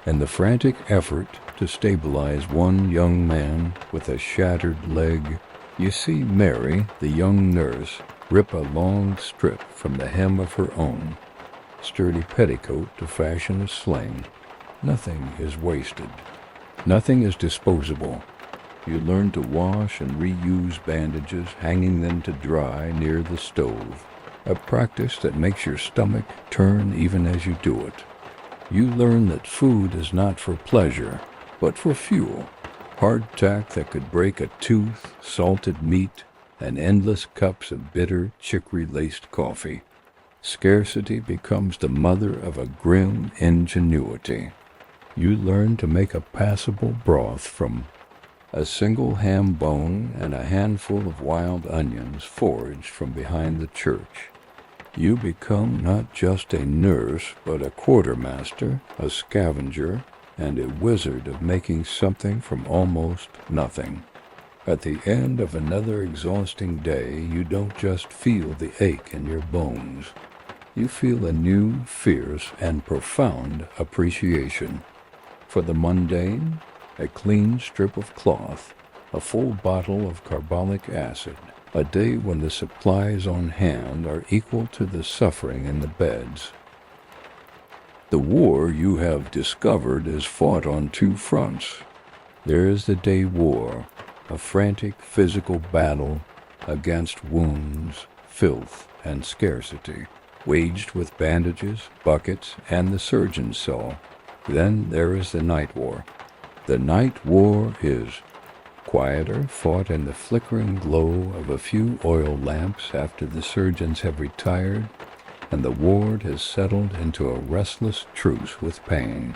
In the frantic effort to stabilize one young man with a shattered leg, you see Mary, the young nurse, rip a long strip from the hem of her own sturdy petticoat to fashion a sling. Nothing is wasted. Nothing is disposable. You learn to wash and reuse bandages, hanging them to dry near the stove, a practice that makes your stomach turn even as you do it. You learn that food is not for pleasure, but for fuel. Hardtack that could break a tooth, salted meat, and endless cups of bitter, chicory-laced coffee. Scarcity becomes the mother of a grim ingenuity. You learn to make a passable broth from a single ham bone and a handful of wild onions foraged from behind the church. You become not just a nurse, but a quartermaster, a scavenger, and a wizard of making something from almost nothing. At the end of another exhausting day, you don't just feel the ache in your bones. You feel a new, fierce, and profound appreciation for the mundane, a clean strip of cloth, a full bottle of carbolic acid, a day when the supplies on hand are equal to the suffering in the beds. The war, you have discovered, is fought on 2 fronts. There is the day war, a frantic physical battle against wounds, filth, and scarcity, waged with bandages, buckets, and the surgeon's saw. Then there is the night war, The night war is quieter, fought in the flickering glow of a few oil lamps after the surgeons have retired and the ward has settled into a restless truce with pain.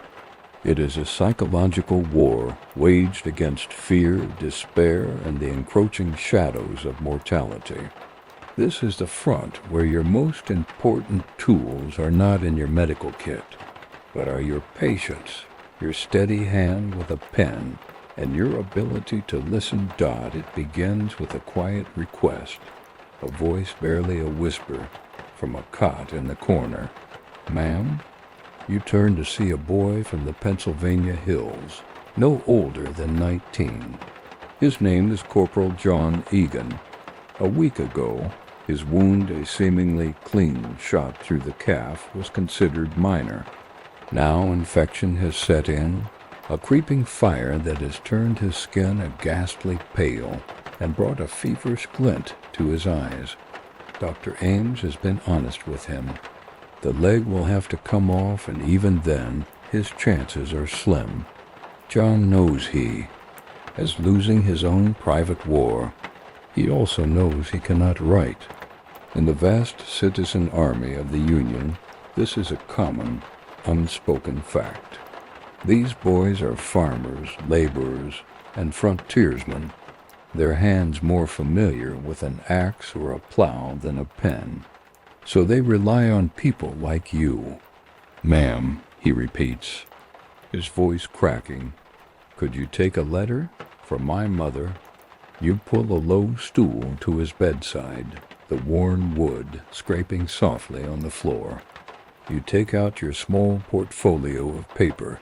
It is a psychological war waged against fear, despair, and the encroaching shadows of mortality. This is the front where your most important tools are not in your medical kit, but are your patience, your steady hand with a pen, and your ability to listen. It begins with a quiet request, a voice barely a whisper, from a cot in the corner. "Ma'am?" You turn to see a boy from the Pennsylvania hills, no older than 19. His name is Corporal John Egan. A week ago, his wound, a seemingly clean shot through the calf, was considered minor. Now infection has set in, a creeping fire that has turned his skin a ghastly pale and brought a feverish glint to his eyes. Dr. Ames has been honest with him. The leg will have to come off, and even then, his chances are slim. John knows he, as losing his own private war, he also knows he cannot write. In the vast citizen army of the Union, this is a common, unspoken fact. These boys are farmers, laborers, and frontiersmen, their hands more familiar with an axe or a plow than a pen. So they rely on people like you. "Ma'am," he repeats, his voice cracking, "could you take a letter for my mother?" You pull a low stool to his bedside, the worn wood scraping softly on the floor. You take out your small portfolio of paper,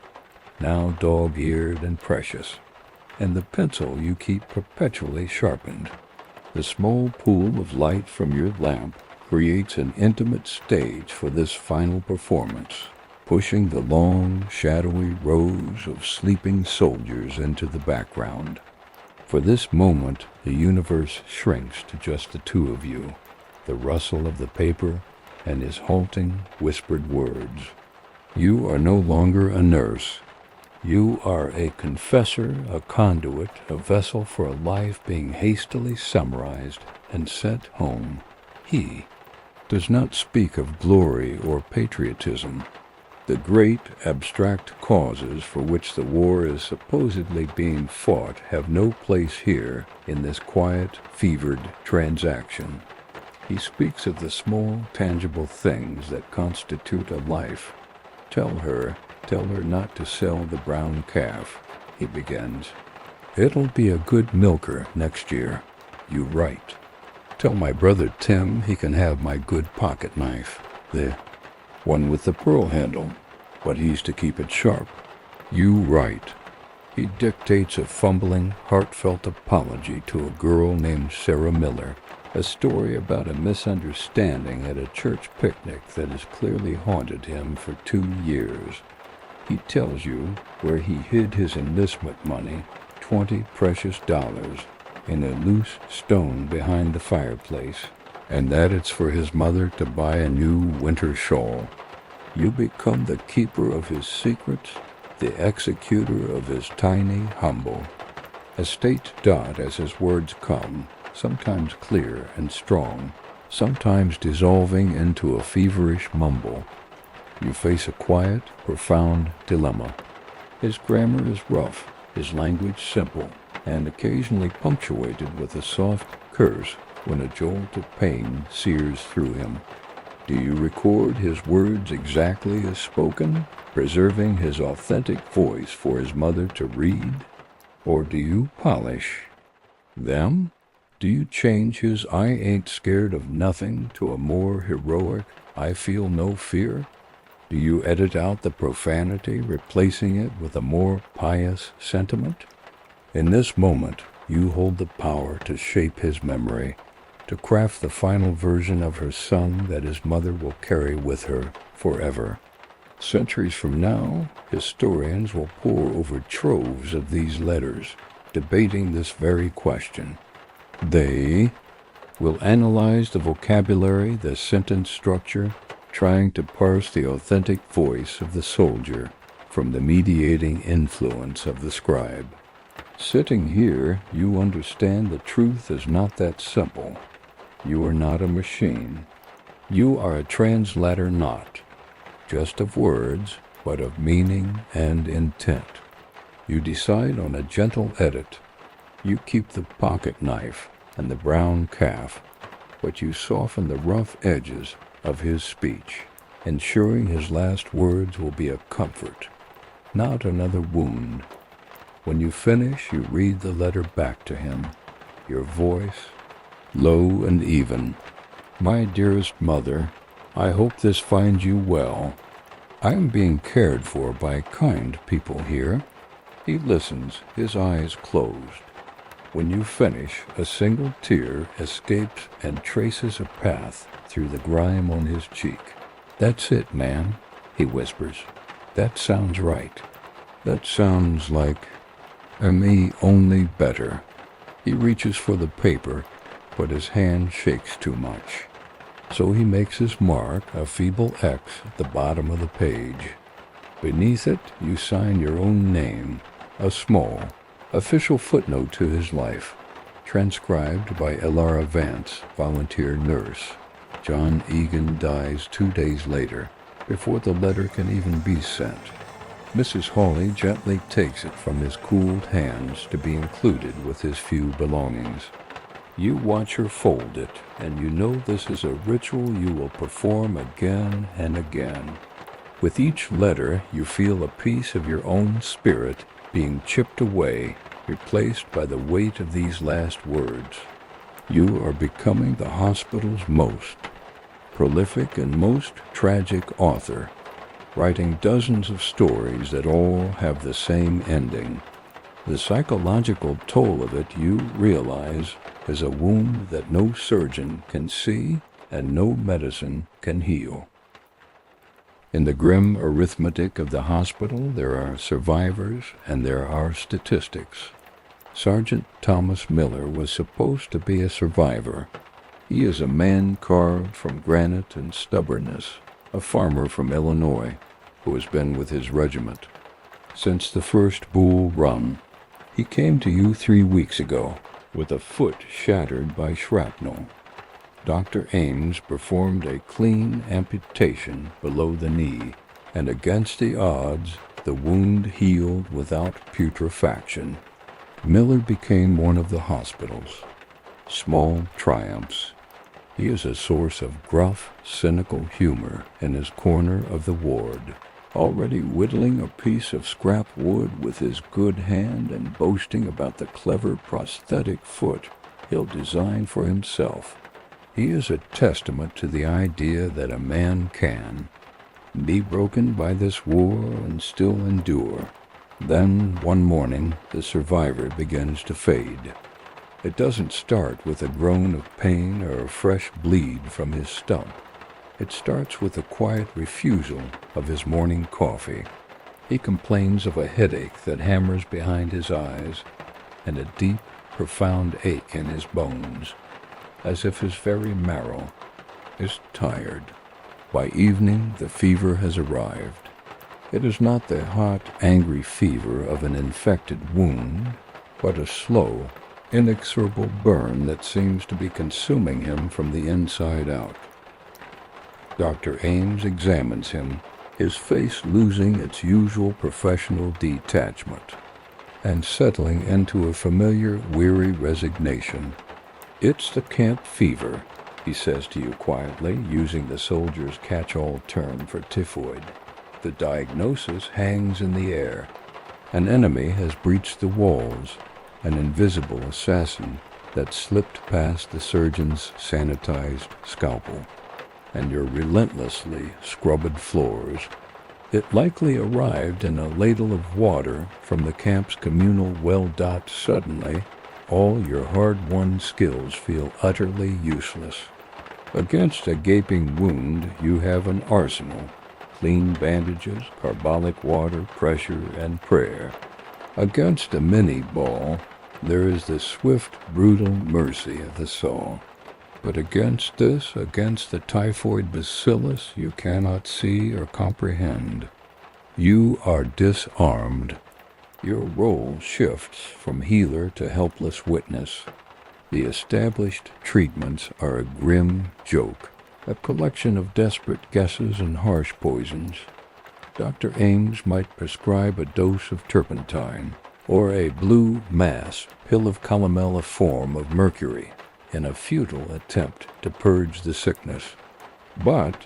now dog-eared and precious, and the pencil you keep perpetually sharpened. The small pool of light from your lamp creates an intimate stage for this final performance, pushing the long, shadowy rows of sleeping soldiers into the background. For this moment, the universe shrinks to just the two of you, the rustle of the paper and his halting, whispered words. You are no longer a nurse. You are a confessor, a conduit, a vessel for a life being hastily summarized and sent home. He does not speak of glory or patriotism. The great abstract causes for which the war is supposedly being fought have no place here in this quiet, fevered transaction. He speaks of the small, tangible things that constitute a life. Tell her not to sell the brown calf, he begins. It'll be a good milker next year. You write. Tell my brother Tim he can have my good pocket knife, the one with the pearl handle, but he's to keep it sharp. You write. He dictates a fumbling, heartfelt apology to a girl named Sarah Miller, a story about a misunderstanding at a church picnic that has clearly haunted him for 2 years. He tells you where he hid his enlistment money, $20 precious, in a loose stone behind the fireplace, and that it's for his mother to buy a new winter shawl. You become the keeper of his secrets, the executor of his tiny humble. As state as his words come, sometimes clear and strong, sometimes dissolving into a feverish mumble. You face a quiet, profound dilemma. His grammar is rough, his language simple, and occasionally punctuated with a soft curse when a jolt of pain sears through him. Do you record his words exactly as spoken, preserving his authentic voice for his mother to read? Or do you polish them? Do you change his "I ain't scared of nothing" to a more heroic "I feel no fear"? Do you edit out the profanity, replacing it with a more pious sentiment? In this moment, you hold the power to shape his memory, to craft the final version of her son that his mother will carry with her forever. Centuries from now, historians will pore over troves of these letters, debating this very question. They will analyze the vocabulary, the sentence structure, trying to parse the authentic voice of the soldier, from the mediating influence of the scribe. Sitting here, you understand the truth is not that simple. You are not a machine. You are a translator not just of words, but of meaning and intent. You decide on a gentle edit. You keep the pocket knife and the brown calf, but you soften the rough edges of his speech, ensuring his last words will be a comfort, not another wound. When you finish, you read the letter back to him, your voice low and even. My dearest mother, I hope this finds you well. I am being cared for by kind people here. He listens, his eyes closed. When you finish, a single tear escapes and traces a path through the grime on his cheek. That's it, man, he whispers. That sounds right. That sounds like me, only better. He reaches for the paper, but his hand shakes too much. So he makes his mark, a feeble X at the bottom of the page. Beneath it, you sign your own name, a small, official footnote to his life, transcribed by Elara Vance, volunteer nurse. John Egan dies 2 days later, before the letter can even be sent. Mrs. Hawley gently takes it from his cooled hands to be included with his few belongings. You watch her fold it, and you know this is a ritual you will perform again and again. With each letter, you feel a piece of your own spirit being chipped away, replaced by the weight of these last words. You are becoming the hospital's most prolific and most tragic author, writing dozens of stories that all have the same ending. The psychological toll of it, you realize, is a wound that no surgeon can see and no medicine can heal. In the grim arithmetic of the hospital, there are survivors and there are statistics. Sergeant Thomas Miller was supposed to be a survivor. He is a man carved from granite and stubbornness, a farmer from Illinois who has been with his regiment since the first Bull Run. He came to you 3 weeks ago with a foot shattered by shrapnel. Dr. Ames performed a clean amputation below the knee, and against the odds, the wound healed without putrefaction. Miller became one of the hospital's small triumphs. He is a source of gruff, cynical humor in his corner of the ward, already whittling a piece of scrap wood with his good hand and boasting about the clever prosthetic foot he'll design for himself. He is a testament to the idea that a man can be broken by this war and still endure. Then, one morning, the survivor begins to fade. It doesn't start with a groan of pain or a fresh bleed from his stump. It starts with a quiet refusal of his morning coffee. He complains of a headache that hammers behind his eyes and a deep, profound ache in his bones, as if his very marrow is tired. By evening, the fever has arrived. It is not the hot, angry fever of an infected wound, but a slow, inexorable burn that seems to be consuming him from the inside out. Dr. Ames examines him, his face losing its usual professional detachment and settling into a familiar, weary resignation. "It's the camp fever," he says to you quietly, using the soldier's catch-all term for typhoid. The diagnosis hangs in the air. An enemy has breached the walls, an invisible assassin that slipped past the surgeon's sanitized scalpel, and your relentlessly scrubbed floors. It likely arrived in a ladle of water from the camp's communal well. Suddenly, all your hard-won skills feel utterly useless. Against a gaping wound, you have an arsenal: clean bandages, carbolic water, pressure, and prayer. Against a mini-ball, there is the swift, brutal mercy of the saw. But against the typhoid bacillus, you cannot see or comprehend. You are disarmed. Your role shifts from healer to helpless witness. The established treatments are a grim joke, a collection of desperate guesses and harsh poisons. Dr. Ames might prescribe a dose of turpentine, or a blue mass pill of calomel-form of mercury, in a futile attempt to purge the sickness. But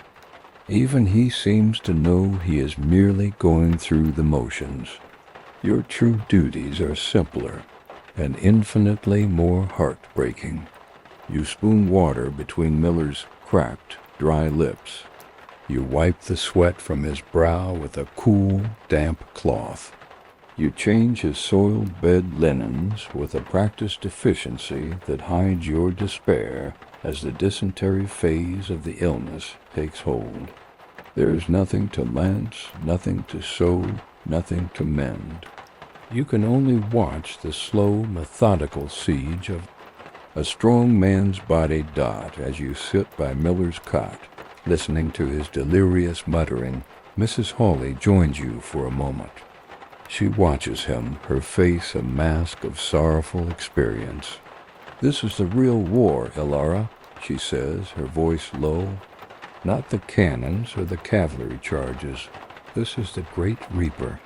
even he seems to know he is merely going through the motions. Your true duties are simpler and infinitely more heartbreaking. You spoon water between Miller's cracked, dry lips. You wipe the sweat from his brow with a cool, damp cloth. You change his soiled bed linens with a practiced efficiency that hides your despair as the dysentery phase of the illness takes hold. There is nothing to lance, nothing to sew, nothing to mend. You can only watch the slow, methodical siege of a strong man's body dot as you sit by Miller's cot, listening to his delirious muttering. Mrs. Hawley joins you for a moment. She watches him, her face a mask of sorrowful experience. "This is the real war, Ilara," she says, her voice low. "Not the cannons or the cavalry charges. This is the Great Reaper."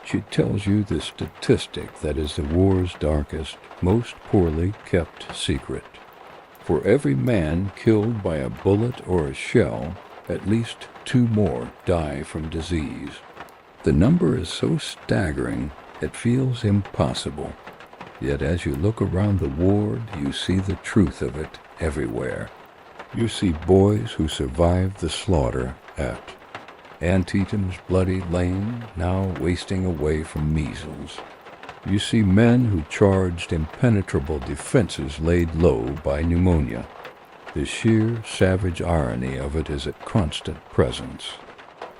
She tells you the statistic that is the war's darkest, most poorly kept secret. For every man killed by a bullet or a shell, at least 2 more die from disease. The number is so staggering it feels impossible. Yet as you look around the ward, you see the truth of it everywhere. You see boys who survived the slaughter at Antietam's bloody lane, now wasting away from measles. You see men who charged impenetrable defenses laid low by pneumonia. The sheer savage irony of it is a constant presence.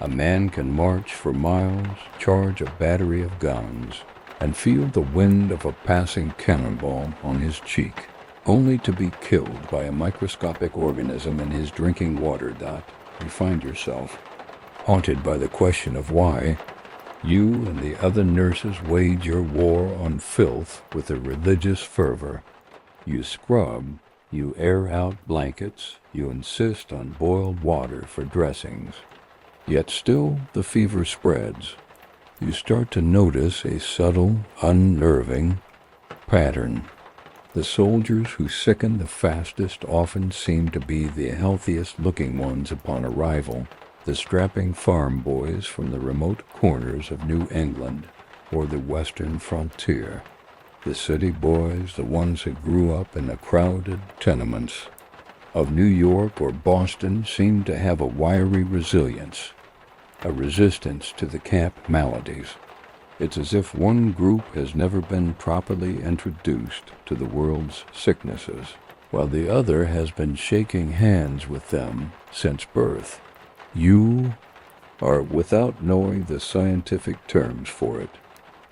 A man can march for miles, charge a battery of guns, and feel the wind of a passing cannonball on his cheek, only to be killed by a microscopic organism in his drinking water. You find yourself haunted by the question of why. You and the other nurses wage your war on filth with a religious fervor. You scrub, you air out blankets, you insist on boiled water for dressings. Yet still the fever spreads. You start to notice a subtle, unnerving pattern. The soldiers who sicken the fastest often seem to be the healthiest-looking ones upon arrival, the strapping farm boys from the remote corners of New England or the western frontier. The city boys, the ones who grew up in the crowded tenements of New York or Boston, seem to have a wiry resilience, a resistance to the camp maladies. It's as if one group has never been properly introduced to the world's sicknesses, while the other has been shaking hands with them since birth. You are, without knowing the scientific terms for it,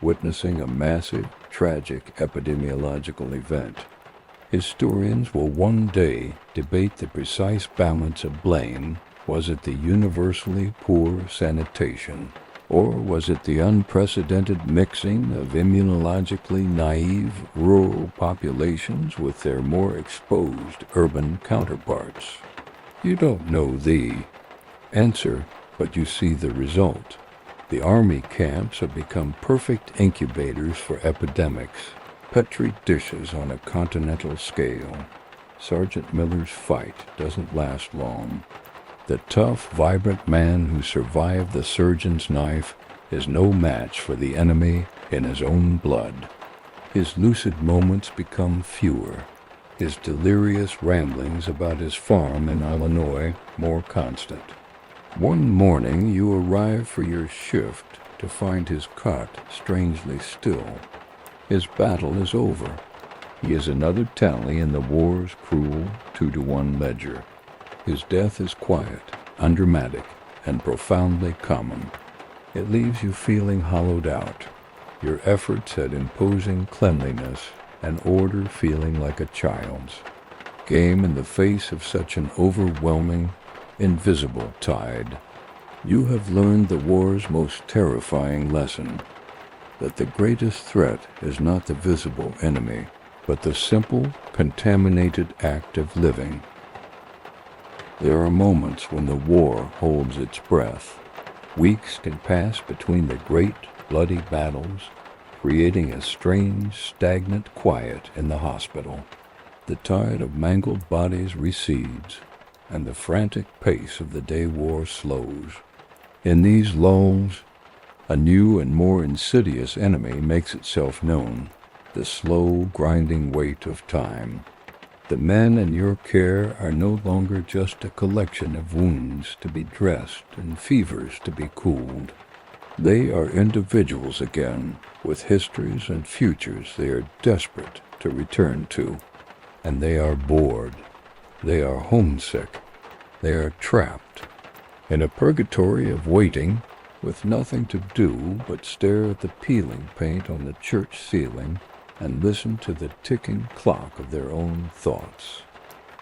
witnessing a massive, tragic epidemiological event. Historians will one day debate the precise balance of blame. Was it the universally poor sanitation, or was it the unprecedented mixing of immunologically naive rural populations with their more exposed urban counterparts? You don't know the answer, but you see the result. The army camps have become perfect incubators for epidemics, petri dishes on a continental scale. Sergeant Miller's fight doesn't last long. The tough, vibrant man who survived the surgeon's knife is no match for the enemy in his own blood. His lucid moments become fewer, his delirious ramblings about his farm in Illinois more constant. One morning you arrive for your shift to find his cot strangely still. His battle is over. He is another tally in the war's cruel 2-to-1 ledger. His death is quiet, undramatic, and profoundly common. It leaves you feeling hollowed out, your efforts at imposing cleanliness and order feeling like a child's. Game in the face of such an overwhelming, invisible tide. You have learned the war's most terrifying lesson, that the greatest threat is not the visible enemy, but the simple, contaminated act of living. There are moments when the war holds its breath. Weeks can pass between the great, bloody battles, creating a strange, stagnant quiet in the hospital. The tide of mangled bodies recedes, and the frantic pace of the day war slows. In these lulls, a new and more insidious enemy makes itself known, the slow, grinding weight of time. The men in your care are no longer just a collection of wounds to be dressed and fevers to be cooled. They are individuals again, with histories and futures they are desperate to return to. And they are bored. They are homesick. They are trapped in a purgatory of waiting, with nothing to do but stare at the peeling paint on the church ceiling and listen to the ticking clock of their own thoughts.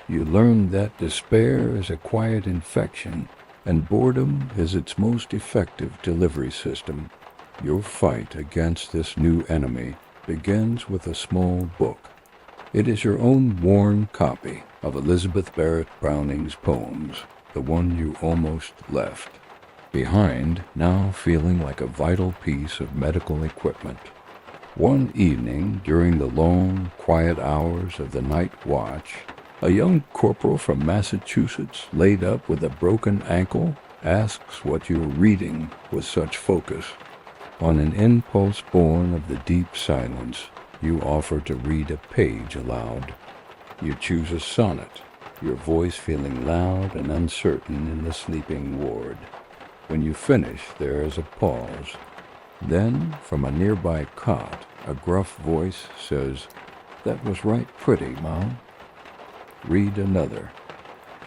You learn that despair is a quiet infection, and boredom is its most effective delivery system. Your fight against this new enemy begins with a small book. It is your own worn copy of Elizabeth Barrett Browning's poems, the one you almost left behind, now feeling like a vital piece of medical equipment. One evening, during the long, quiet hours of the night watch, a young corporal from Massachusetts, laid up with a broken ankle, asks what you are reading with such focus. On an impulse born of the deep silence, you offer to read a page aloud. You choose a sonnet, your voice feeling loud and uncertain in the sleeping ward. When you finish, there is a pause. Then, from a nearby cot, a gruff voice says, "That was right pretty, Mom." Read another,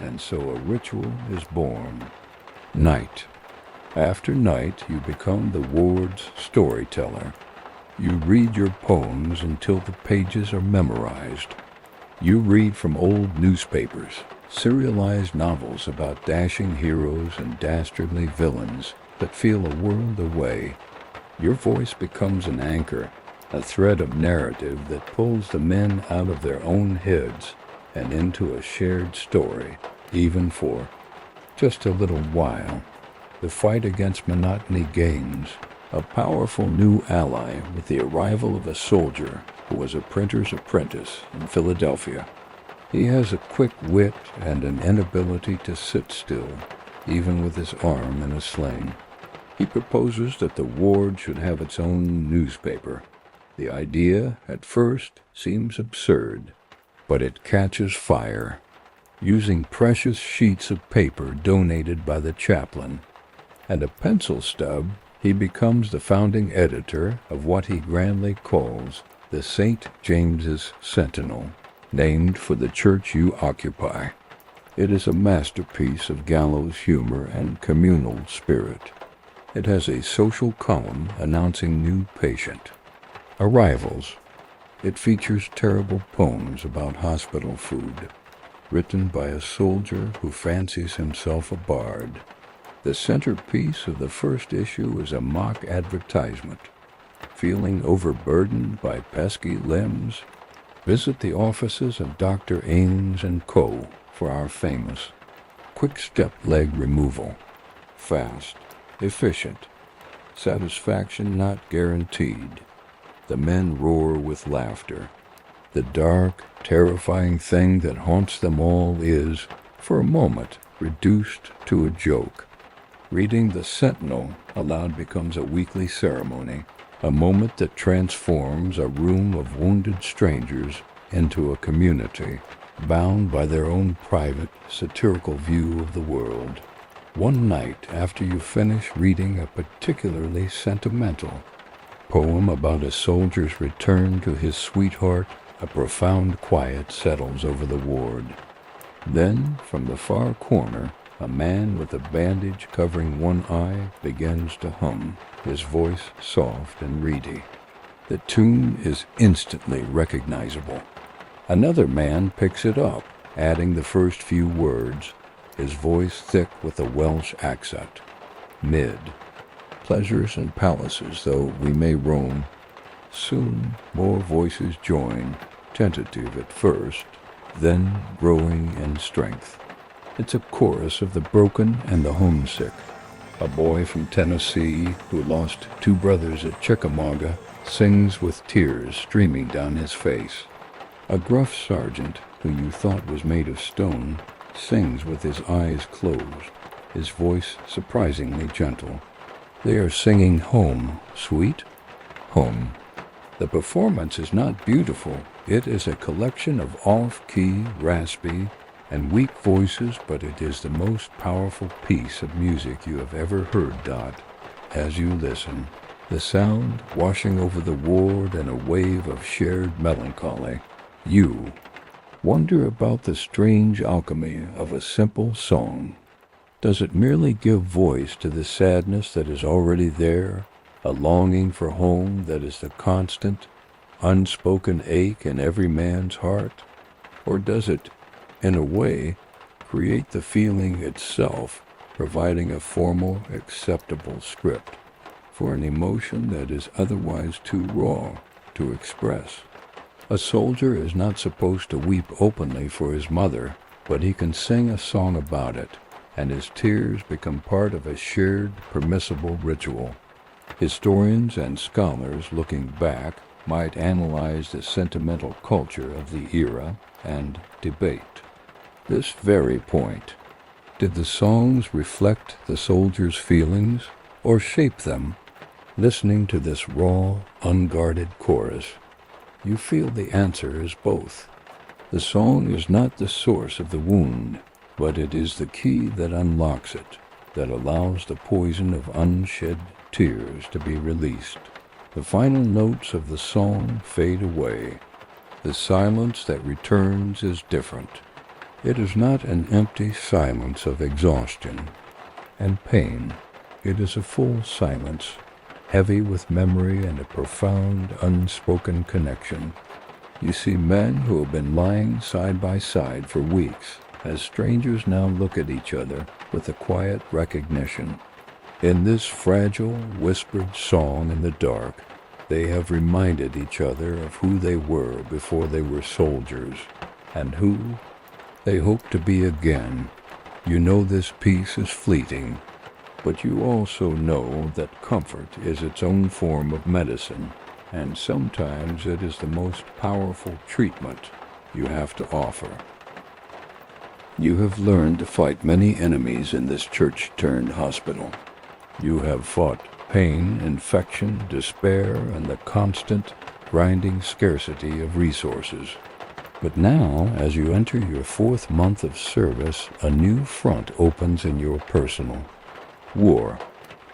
and so a ritual is born. Night. After night, you become the ward's storyteller. You read your poems until the pages are memorized. You read from old newspapers, serialized novels about dashing heroes and dastardly villains that feel a world away. Your voice becomes an anchor, a thread of narrative that pulls the men out of their own heads and into a shared story, even for just a little while. The fight against monotony gains a powerful new ally with the arrival of a soldier who was a printer's apprentice in Philadelphia. He has a quick wit and an inability to sit still, even with his arm in a sling. He proposes that the ward should have its own newspaper. The idea, at first, seems absurd, but it catches fire. Using precious sheets of paper donated by the chaplain and a pencil stub, he becomes the founding editor of what he grandly calls the St. James's Sentinel, named for the church you occupy. It is a masterpiece of gallows humor and communal spirit. It has a social column announcing new patient. Arrivals. It features terrible poems about hospital food, written by a soldier who fancies himself a bard. The centerpiece of the first issue is a mock advertisement. Feeling overburdened by pesky limbs? Visit the offices of Dr. Ames & Co. for our famous quick step leg removal. Fast, efficient, satisfaction not guaranteed. The men roar with laughter. The dark, terrifying thing that haunts them all is, for a moment, reduced to a joke. Reading the Sentinel aloud becomes a weekly ceremony, a moment that transforms a room of wounded strangers into a community, bound by their own private, satirical view of the world. One night after you finish reading a particularly sentimental poem about a soldier's return to his sweetheart, a profound quiet settles over the ward. Then, from the far corner, a man with a bandage covering one eye begins to hum, his voice soft and reedy. The tune is instantly recognizable. Another man picks it up, adding the first few words, his voice thick with a Welsh accent. mid. Pleasures and palaces though we may roam, soon more voices join, tentative at first, then growing in strength. It's a chorus of the broken and the homesick. A boy from Tennessee who lost 2 brothers at Chickamauga sings with tears streaming down his face. A gruff sergeant who you thought was made of stone sings with his eyes closed, his voice surprisingly gentle. They are singing home, sweet home. The performance is not beautiful. It is a collection of off-key, raspy, and weak voices, but it is the most powerful piece of music you have ever heard, Dot. As you listen, the sound washing over the ward in a wave of shared melancholy, you wonder about the strange alchemy of a simple song. Does it merely give voice to the sadness that is already there, a longing for home that is the constant, unspoken ache in every man's heart? Or does it, in a way, create the feeling itself, providing a formal, acceptable script for an emotion that is otherwise too raw to express? A soldier is not supposed to weep openly for his mother, but he can sing a song about it, and his tears become part of a shared, permissible ritual. Historians and scholars looking back might analyze the sentimental culture of the era and debate this very point. Did the songs reflect the soldiers' feelings or shape them? Listening to this raw, unguarded chorus, you feel the answer is both. The song is not the source of the wound, but it is the key that unlocks it, that allows the poison of unshed tears to be released. The final notes of the song fade away. The silence that returns is different. It is not an empty silence of exhaustion and pain. It is a full silence, heavy with memory and a profound, unspoken connection. You see men who have been lying side by side for weeks, as strangers now look at each other with a quiet recognition. In this fragile, whispered song in the dark, they have reminded each other of who they were before they were soldiers, and who they hope to be again. You know this peace is fleeting, but you also know that comfort is its own form of medicine, and sometimes it is the most powerful treatment you have to offer. You have learned to fight many enemies in this church-turned hospital. You have fought pain, infection, despair, and the constant, grinding scarcity of resources. But now, as you enter your 4th month of service, a new front opens in your personal. War.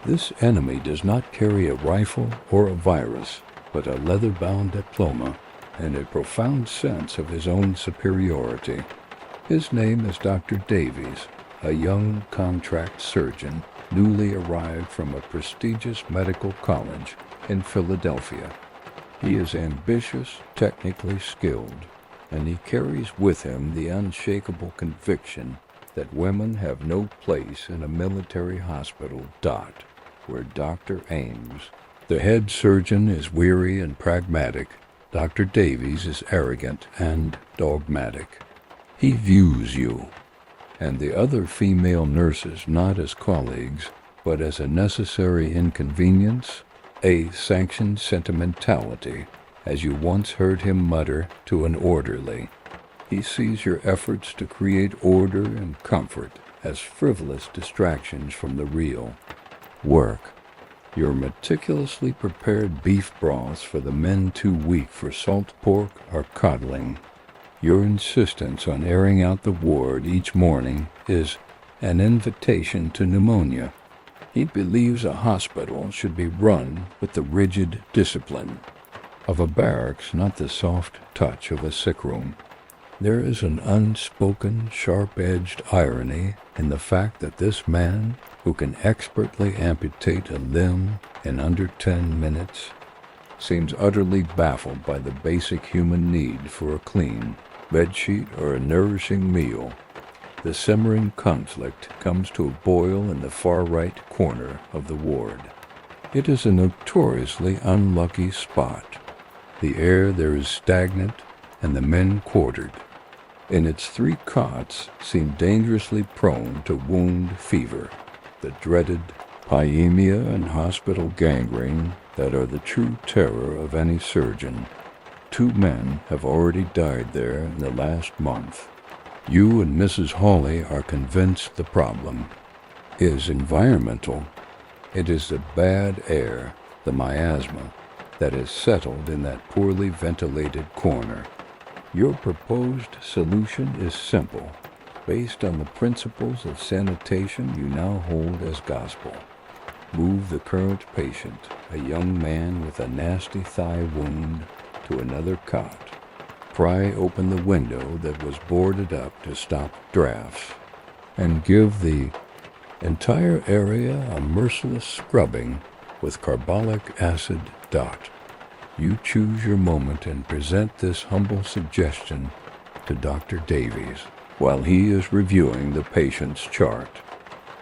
This enemy does not carry a rifle or a virus, but a leather-bound diploma and a profound sense of his own superiority. His name is Dr. Davies, a young contract surgeon newly arrived from a prestigious medical college in Philadelphia. He is ambitious, technically skilled, and he carries with him the unshakable conviction that women have no place in a military hospital, where Dr. aims. The head surgeon is weary and pragmatic. Dr. Davies is arrogant and dogmatic. He views you and the other female nurses not as colleagues, but as a necessary inconvenience, a sanctioned sentimentality, as you once heard him mutter to an orderly. He sees your efforts to create order and comfort as frivolous distractions from the real work. Your meticulously prepared beef broths for the men too weak for salt pork are coddling. Your insistence on airing out the ward each morning is an invitation to pneumonia. He believes a hospital should be run with the rigid discipline of a barracks, not the soft touch of a sick room. There is an unspoken, sharp-edged irony in the fact that this man, who can expertly amputate a limb in under 10 minutes, seems utterly baffled by the basic human need for a clean bedsheet or a nourishing meal. the simmering conflict comes to a boil in the far right corner of the ward. It is a notoriously unlucky spot. The air there is stagnant, and the men quartered. In its 3 cots seem dangerously prone to wound fever, the dreaded pyemia and hospital gangrene that are the true terror of any surgeon. 2 men have already died there in the last month. You and Mrs. Hawley are convinced the problem is environmental. It is the bad air, the miasma, that is settled in that poorly ventilated corner. Your proposed solution is simple, based on the principles of sanitation you now hold as gospel. Move the current patient, a young man with a nasty thigh wound, to another cot. Pry open the window that was boarded up to stop drafts, and give the entire area a merciless scrubbing with carbolic acid dot. You choose your moment and present this humble suggestion to Dr. Davies while he is reviewing the patient's chart.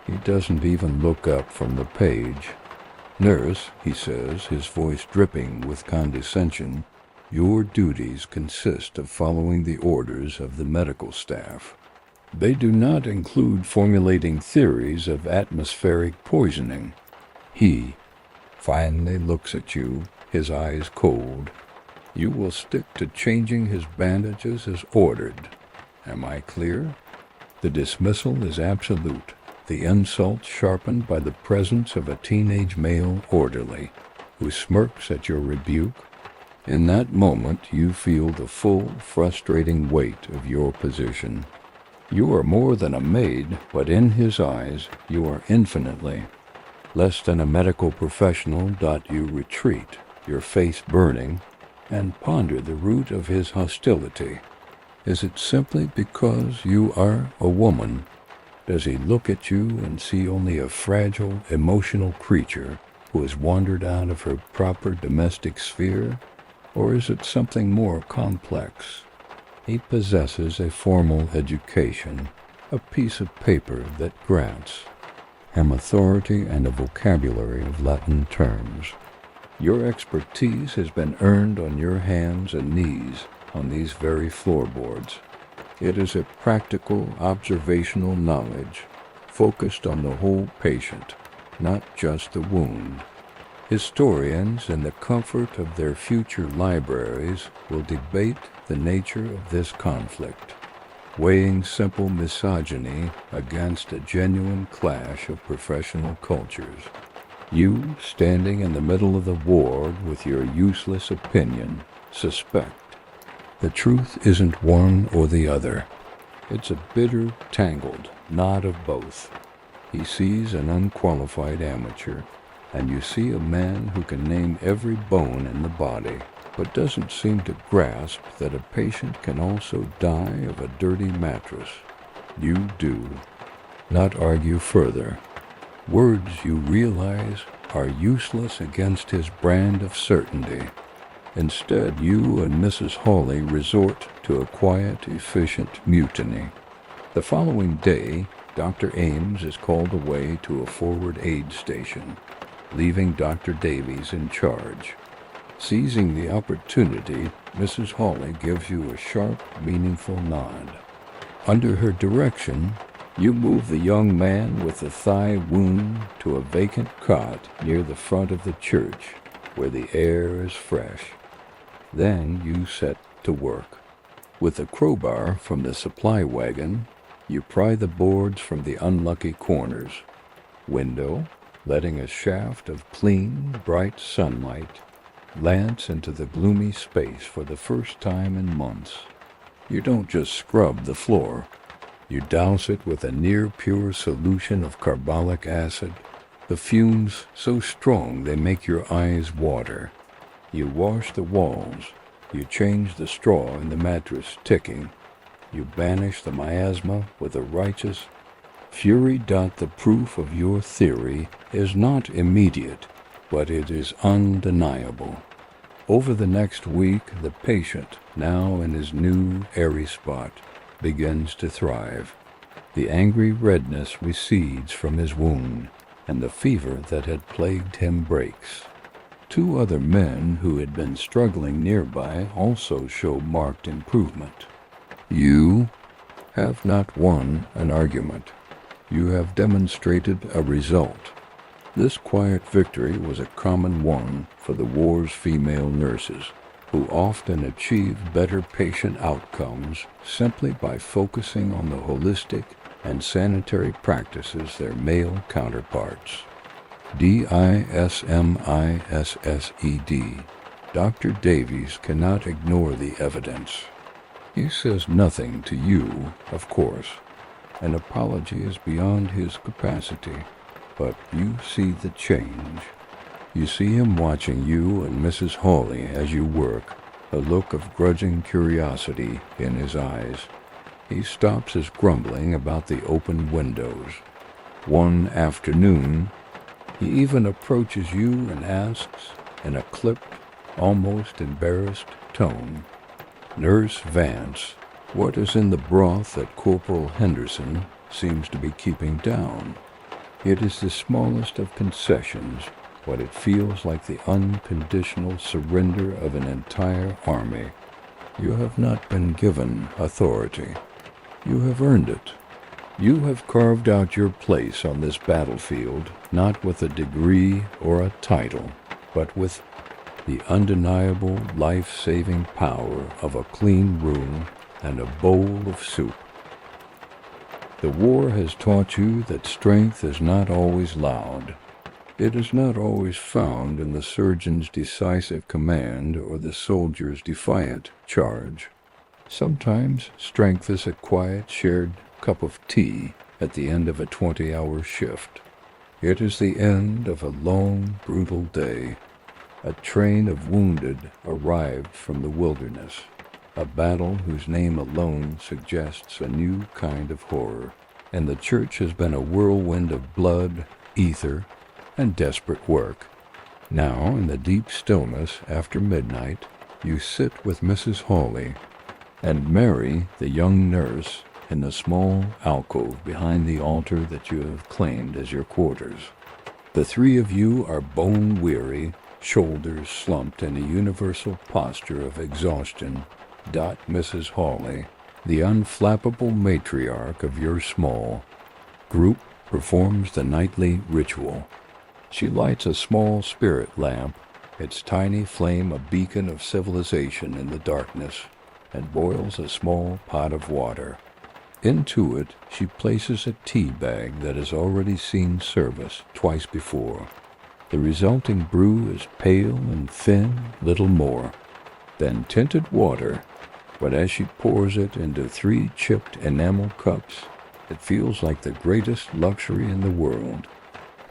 He doesn't even look up from the page. "Nurse," he says, his voice dripping with condescension, "your duties consist of following the orders of the medical staff. They do not include formulating theories of atmospheric poisoning." He finally looks at you, his eyes cold. You will stick to changing his bandages as ordered. Am I clear? The dismissal is absolute, the insult sharpened by the presence of a teenage male orderly who smirks at your rebuke. In that moment you feel the full, frustrating weight of your position. You are more than a maid, but in his eyes you are infinitely less than a medical professional. You retreat, your face burning, and ponder the root of his hostility. Is it simply because you are a woman? Does he look at you and see only a fragile, emotional creature who has wandered out of her proper domestic sphere? Or is it something more complex? He possesses a formal education, a piece of paper that grants him authority and a vocabulary of Latin terms. Your expertise has been earned on your hands and knees on these very floorboards. It is a practical, observational knowledge focused on the whole patient, not just the wound. Historians, in the comfort of their future libraries, will debate the nature of this conflict, weighing simple misogyny against a genuine clash of professional cultures. You, standing in the middle of the ward with your useless opinion, suspect the truth isn't one or the other. It's a bitter, tangled knot of both. He sees an unqualified amateur, and you see a man who can name every bone in the body, but doesn't seem to grasp that a patient can also die of a dirty mattress. You do not argue further. Words, you realize, are useless against his brand of certainty. Instead, you and Mrs. Hawley resort to a quiet, efficient mutiny. The following day, Dr. Ames is called away to a forward aid station, leaving Dr. Davies in charge. Seizing the opportunity, Mrs. Hawley gives you a sharp, meaningful nod. Under her direction, you move the young man with the thigh wound to a vacant cot near the front of the church, where the air is fresh. Then you set to work. With a crowbar from the supply wagon, you pry the boards from the unlucky corners. Window, letting a shaft of clean, bright sunlight lance into the gloomy space for the first time in months. You don't just scrub the floor. You douse it with a near-pure solution of carbolic acid, the fumes so strong they make your eyes water. You wash the walls. You change the straw in the mattress ticking. You banish the miasma with a righteous fury. The proof of your theory is not immediate, but it is undeniable. Over the next week, the patient, now in his new airy spot, begins to thrive. The angry redness recedes from his wound, and the fever that had plagued him breaks. Two other men who had been struggling nearby also show marked improvement. You have not won an argument. You have demonstrated a result. This quiet victory was a common one for the war's female nurses, who often achieve better patient outcomes simply by focusing on the holistic and sanitary practices their male counterparts. DISMISSED. Dr. Davies cannot ignore the evidence. He says nothing to you, of course. An apology is beyond his capacity, but you see the change. You see him watching you and Mrs. Hawley as you work, a look of grudging curiosity in his eyes. He stops his grumbling about the open windows. One afternoon, he even approaches you and asks, in a clipped, almost embarrassed tone, "Nurse Vance, what is in the broth that Corporal Henderson seems to be keeping down?" It is the smallest of concessions, but it feels like the unconditional surrender of an entire army. You have not been given authority. You have earned it. You have carved out your place on this battlefield, not with a degree or a title, but with the undeniable life-saving power of a clean room and a bowl of soup. The war has taught you that strength is not always loud. It is not always found in the surgeon's decisive command or the soldier's defiant charge. Sometimes strength is a quiet, shared cup of tea at the end of a 20-hour shift. It is the end of a long, brutal day. A train of wounded arrived from the wilderness, a battle whose name alone suggests a new kind of horror, and the church has been a whirlwind of blood, ether, and desperate work. Now, in the deep stillness after midnight, you sit with Mrs. Hawley and Mary, the young nurse, in the small alcove behind the altar that you have claimed as your quarters. The three of you are bone-weary, shoulders slumped in a universal posture of exhaustion. Mrs. Hawley, the unflappable matriarch of your small group, performs the nightly ritual. She lights a small spirit lamp, its tiny flame a beacon of civilization in the darkness, and boils a small pot of water. Into it she places a tea bag that has already seen service twice before. The resulting brew is pale and thin, little more than tinted water, but as she pours it into 3 chipped enamel cups, it feels like the greatest luxury in the world.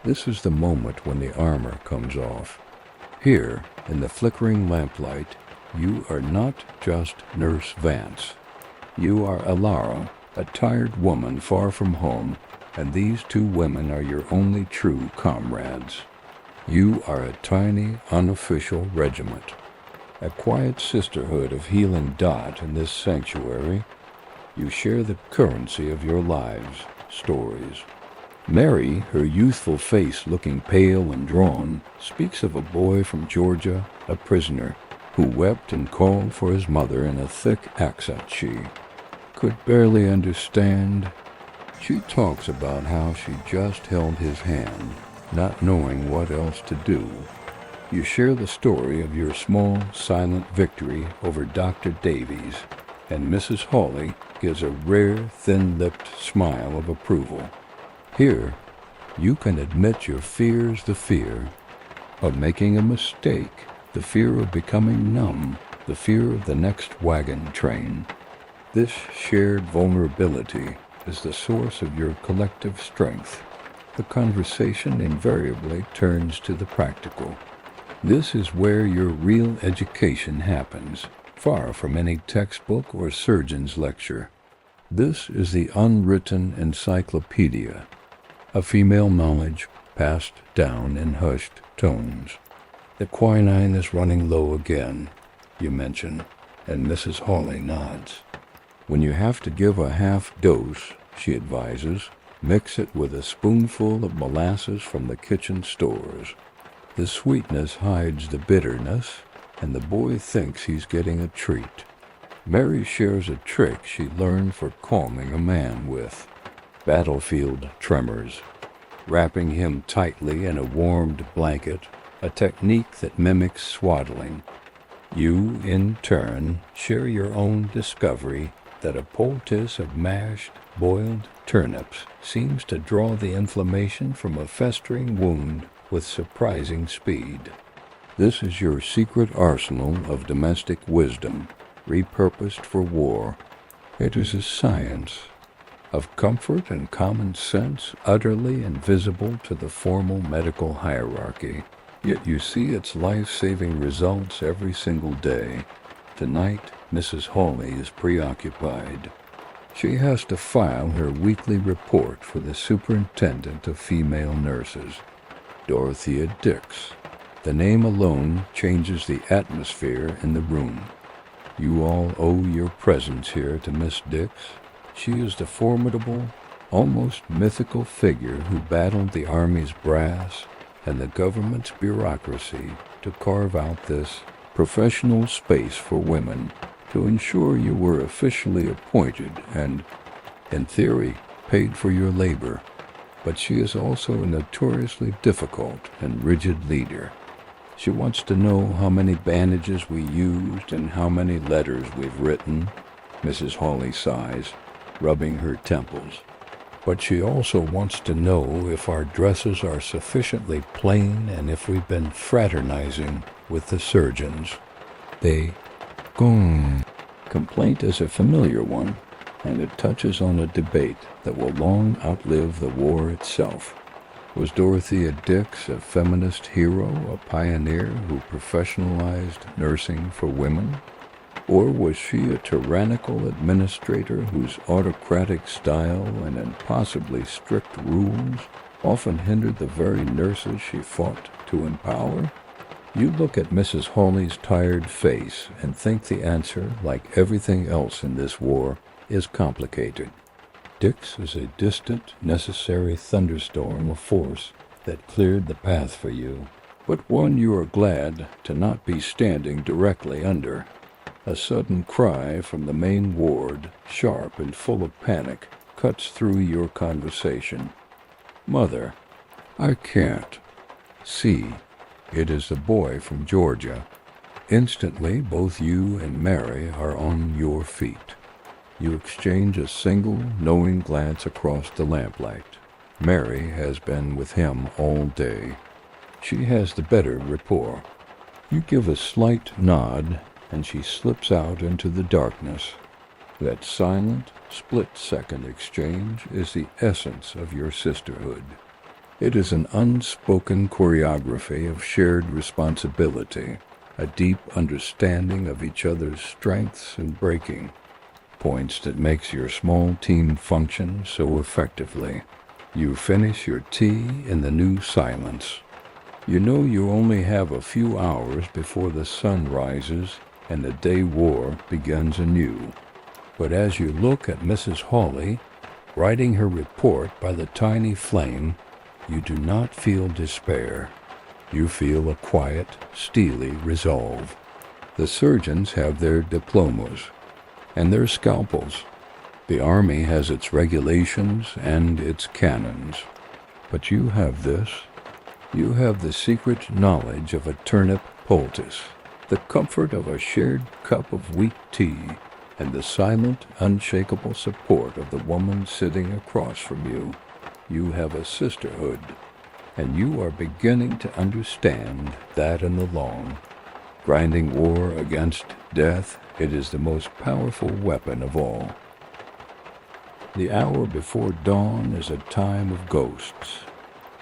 This is the moment when the armor comes off. Here, in the flickering lamplight, you are not just Nurse Vance. You are Alara, a tired woman far from home, and these 2 women are your only true comrades. You are a tiny, unofficial regiment, a quiet sisterhood of healing in this sanctuary. You share the currency of your lives, stories. Mary, her youthful face looking pale and drawn, speaks of a boy from Georgia, a prisoner, who wept and called for his mother in a thick accent she could barely understand. She talks about how she just held his hand, not knowing what else to do. You share the story of your small, silent victory over Dr. Davies, and Mrs. Hawley gives a rare, thin-lipped smile of approval. Here, you can admit your fears, the fear of making a mistake, the fear of becoming numb, the fear of the next wagon train. This shared vulnerability is the source of your collective strength. The conversation invariably turns to the practical. This is where your real education happens, far from any textbook or surgeon's lecture. This is the unwritten encyclopedia, a female knowledge passed down in hushed tones. The quinine is running low again, you mention, and Mrs. Hawley nods. When you have to give a half dose, she advises. Mix it with a spoonful of molasses from the kitchen stores. The sweetness hides the bitterness, and the boy thinks he's getting a treat. Mary shares a trick she learned for calming a man with battlefield tremors, wrapping him tightly in a warmed blanket, a technique that mimics swaddling. You, in turn, share your own discovery that a poultice of mashed, boiled turnips seems to draw the inflammation from a festering wound with surprising speed. This is your secret arsenal of domestic wisdom, repurposed for war. It is a science of comfort and common sense utterly invisible to the formal medical hierarchy. Yet you see its life-saving results every single day. Tonight, Mrs. Hawley is preoccupied. She has to file her weekly report for the superintendent of female nurses, Dorothea Dix. The name alone changes the atmosphere in the room. You all owe your presence here to Miss Dix. She is the formidable, almost mythical figure who battled the Army's brass and the government's bureaucracy to carve out this professional space for women, to ensure you were officially appointed and, in theory, paid for your labor. But she is also a notoriously difficult and rigid leader. She wants to know how many bandages we used and how many letters we've written. Mrs. Hawley sighs, rubbing her temples. But she also wants to know if our dresses are sufficiently plain and if we've been fraternizing with the surgeons. They Complaint is a familiar one, and it touches on a debate that will long outlive the war itself. Was Dorothea Dix a feminist hero, a pioneer who professionalized nursing for women? Or was she a tyrannical administrator whose autocratic style and impossibly strict rules often hindered the very nurses she fought to empower? You look at Mrs. Hawley's tired face and think the answer, like everything else in this war, is complicated. Dix is a distant, necessary thunderstorm of force that cleared the path for you, but one you are glad to not be standing directly under. A sudden cry from the main ward, sharp and full of panic, cuts through your conversation. Mother, I can't. See. It is the boy from Georgia. Instantly, both you and Mary are on your feet. You exchange a single, knowing glance across the lamplight. Mary has been with him all day. She has the better rapport. You give a slight nod, and she slips out into the darkness. That silent, split-second exchange is the essence of your sisterhood. It is an unspoken choreography of shared responsibility, a deep understanding of each other's strengths and breaking points that makes your small team function so effectively. You finish your tea in the new silence. You know you only have a few hours before the sun rises and the day war begins anew. But as you look at Mrs. Hawley, writing her report by the tiny flame, you do not feel despair. You feel a quiet, steely resolve. The surgeons have their diplomas and their scalpels. The Army has its regulations and its cannons. But you have this. You have the secret knowledge of a turnip poultice, the comfort of a shared cup of weak tea, and the silent, unshakable support of the woman sitting across from you. You have a sisterhood, and you are beginning to understand that in the long, grinding war against death, it is the most powerful weapon of all. The hour before dawn is a time of ghosts.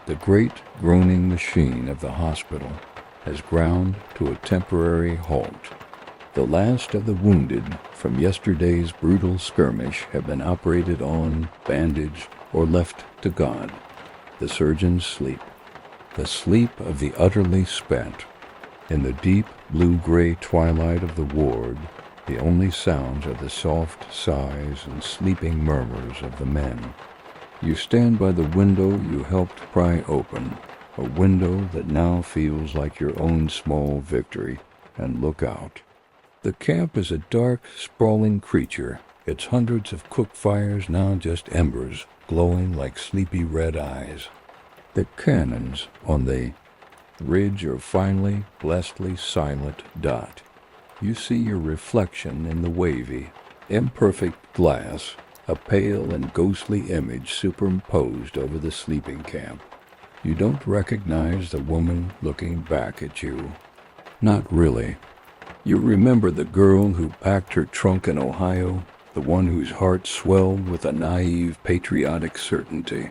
The great groaning machine of the hospital has ground to a temporary halt. The last of the wounded from yesterday's brutal skirmish have been operated on, bandaged, or left to God. The surgeons sleep, the sleep of the utterly spent. In the deep blue-gray twilight of the ward, The only sounds are the soft sighs and sleeping murmurs of the men. You stand by the window you helped pry open, a window that now feels like your own small victory, and look out. The camp is a dark, sprawling creature, its hundreds of cook fires now just embers, glowing like sleepy red eyes. The cannons on the ridge are finally, blessedly silent dot. You see your reflection in the wavy, imperfect glass, a pale and ghostly image superimposed over the sleeping camp. You don't recognize the woman looking back at you. Not really. You remember the girl who packed her trunk in Ohio, the one whose heart swelled with a naive, patriotic certainty.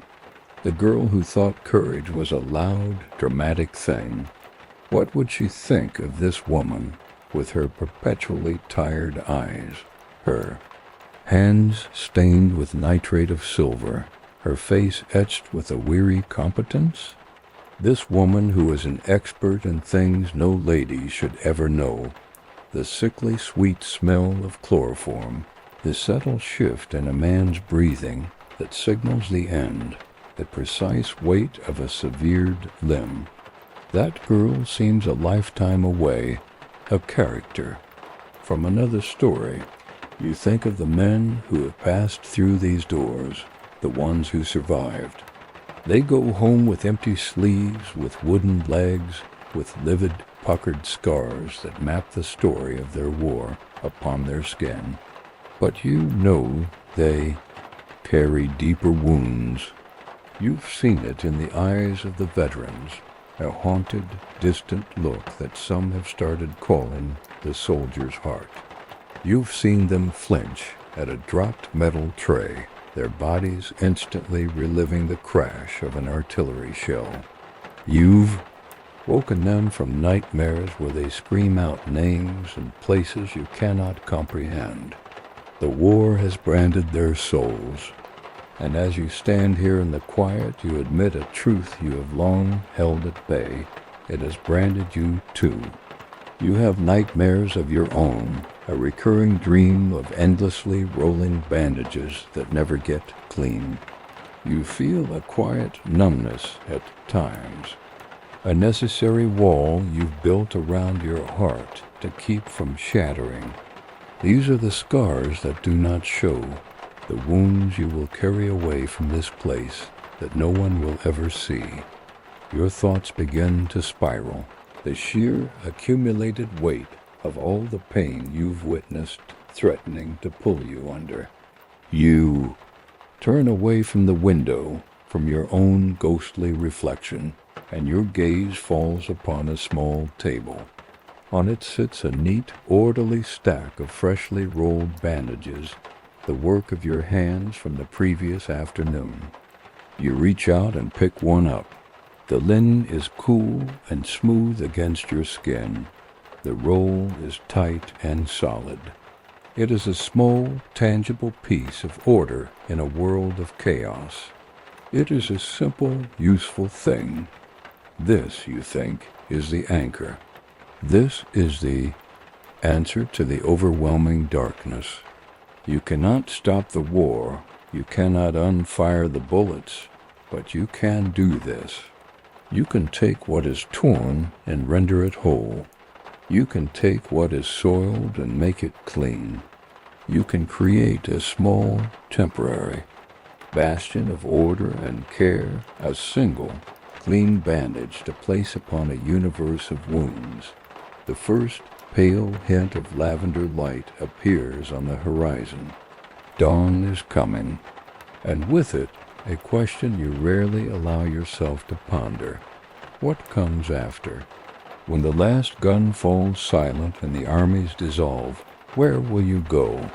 The girl who thought courage was a loud, dramatic thing. What would she think of this woman with her perpetually tired eyes, her hands stained with nitrate of silver, her face etched with a weary competence? This woman who was an expert in things no lady should ever know, the sickly sweet smell of chloroform, the subtle shift in a man's breathing that signals the end, the precise weight of a severed limb. That girl seems a lifetime away, a character from another story. You think of the men who have passed through these doors, the ones who survived. They go home with empty sleeves, with wooden legs, with livid, puckered scars that map the story of their war upon their skin. But you know they carry deeper wounds. You've seen it in the eyes of the veterans, a haunted, distant look that some have started calling the soldier's heart. You've seen them flinch at a dropped metal tray, their bodies instantly reliving the crash of an artillery shell. You've woken them from nightmares where they scream out names and places you cannot comprehend. The war has branded their souls, and as you stand here in the quiet, you admit a truth you have long held at bay. It has branded you too. You have nightmares of your own, a recurring dream of endlessly rolling bandages that never get clean. You feel a quiet numbness at times, a necessary wall you've built around your heart to keep from shattering. These are the scars that do not show, the wounds you will carry away from this place that no one will ever see. Your thoughts begin to spiral, the sheer accumulated weight of all the pain you've witnessed threatening to pull you under. You turn away from the window, from your own ghostly reflection, and your gaze falls upon a small table. On it sits a neat, orderly stack of freshly rolled bandages, the work of your hands from the previous afternoon. You reach out and pick one up. The linen is cool and smooth against your skin. The roll is tight and solid. It is a small, tangible piece of order in a world of chaos. It is a simple, useful thing. This, you think, is the anchor. This is the answer to the overwhelming darkness. You cannot stop the war. You cannot unfire the bullets, but you can do this. You can take what is torn and render it whole. You can take what is soiled and make it clean. You can create a small, temporary bastion of order and care, a single, clean bandage to place upon a universe of wounds. The first pale hint of lavender light appears on the horizon. Dawn is coming, and with it, a question you rarely allow yourself to ponder. What comes after? When the last gun falls silent and the armies dissolve, where will you go?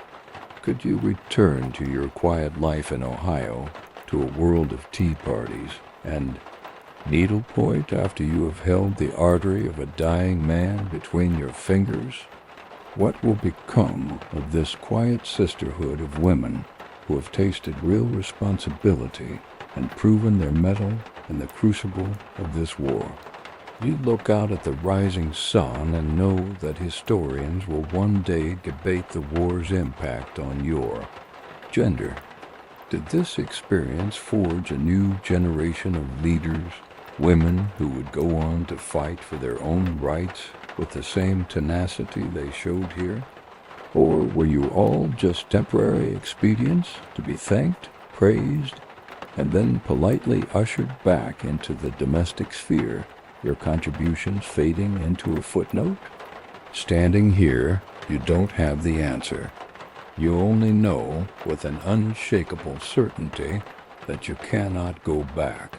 Could you return to your quiet life in Ohio, to a world of tea parties and needlepoint after you have held the artery of a dying man between your fingers? What will become of this quiet sisterhood of women who have tasted real responsibility and proven their mettle in the crucible of this war? You look out at the rising sun and know that historians will one day debate the war's impact on your gender. Did this experience forge a new generation of leaders, women who would go on to fight for their own rights with the same tenacity they showed here? Or were you all just temporary expedients to be thanked, praised, and then politely ushered back into the domestic sphere, your contributions fading into a footnote? Standing here, you don't have the answer. You only know with an unshakable certainty that you cannot go back.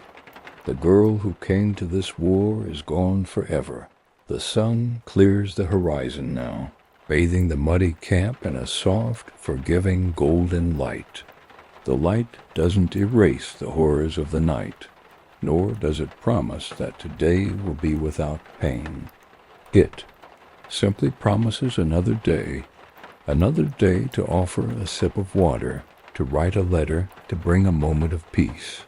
The girl who came to this war is gone forever. The sun clears the horizon now, bathing the muddy camp in a soft, forgiving golden light. The light doesn't erase the horrors of the night, nor does it promise that today will be without pain. It simply promises another day to offer a sip of water, to write a letter, to bring a moment of peace.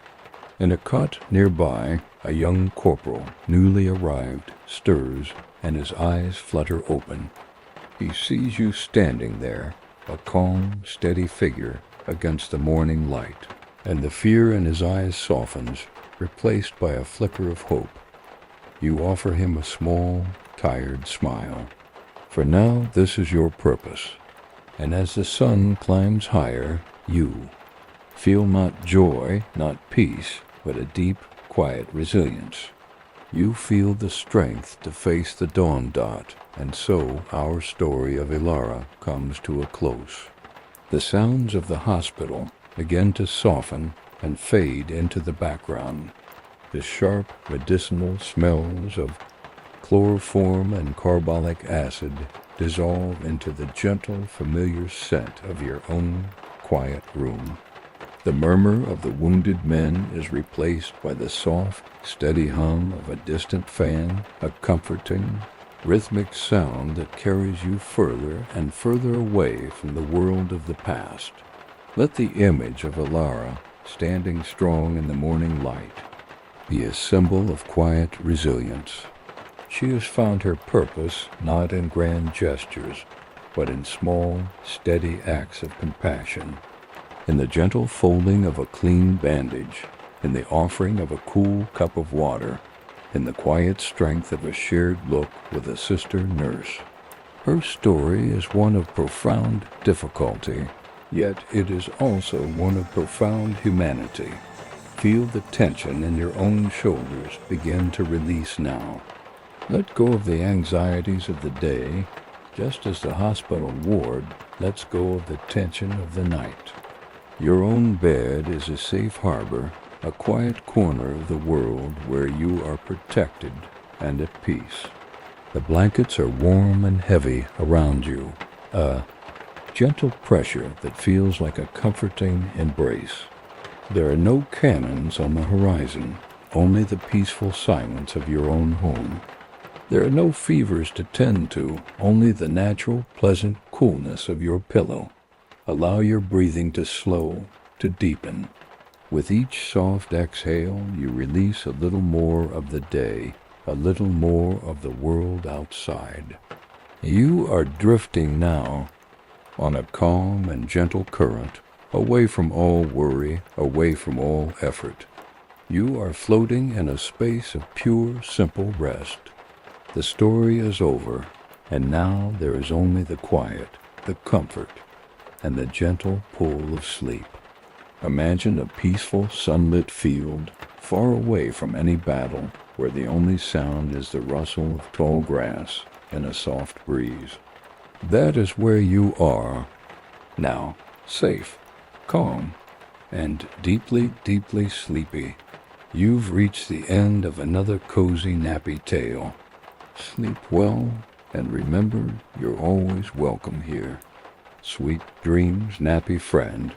In a cot nearby, a young corporal, newly arrived, stirs, and his eyes flutter open. He sees you standing there, a calm, steady figure against the morning light, and the fear in his eyes softens, replaced by a flicker of hope. You offer him a small, tired smile. For now this is your purpose, and as the sun climbs higher, you feel not joy, not peace, but a deep, quiet resilience. You feel the strength to face the dawn dot, and so our story of Ilara comes to a close. The sounds of the hospital begin to soften and fade into the background. The sharp medicinal smells of chloroform and carbolic acid dissolve into the gentle, familiar scent of your own quiet room. The murmur of the wounded men is replaced by the soft, steady hum of a distant fan, a comforting, rhythmic sound that carries you further and further away from the world of the past. Let the image of Ilara, standing strong in the morning light, be a symbol of quiet resilience. She has found her purpose not in grand gestures, but in small, steady acts of compassion, in the gentle folding of a clean bandage, in the offering of a cool cup of water, in the quiet strength of a shared look with a sister nurse. Her story is one of profound difficulty, yet it is also one of profound humanity. Feel the tension in your own shoulders begin to release now. Let go of the anxieties of the day, just as the hospital ward lets go of the tension of the night. Your own bed is a safe harbor, a quiet corner of the world where you are protected and at peace. The blankets are warm and heavy around you, a gentle pressure that feels like a comforting embrace. There are no cannons on the horizon, only the peaceful silence of your own home. There are no fevers to tend to, only the natural, pleasant coolness of your pillow. Allow your breathing to slow, to deepen. With each soft exhale, you release a little more of the day, a little more of the world outside. You are drifting now on a calm and gentle current, away from all worry, away from all effort. You are floating in a space of pure, simple rest. The story is over, and now there is only the quiet, the comfort, and the gentle pull of sleep. Imagine a peaceful, sunlit field, far away from any battle, where the only sound is the rustle of tall grass and a soft breeze. That is where you are now, safe, calm, and deeply, deeply sleepy. You've reached the end of another cozy, nappy tale. Sleep well, and remember you're always welcome here. Sweet dreams, nappy friend.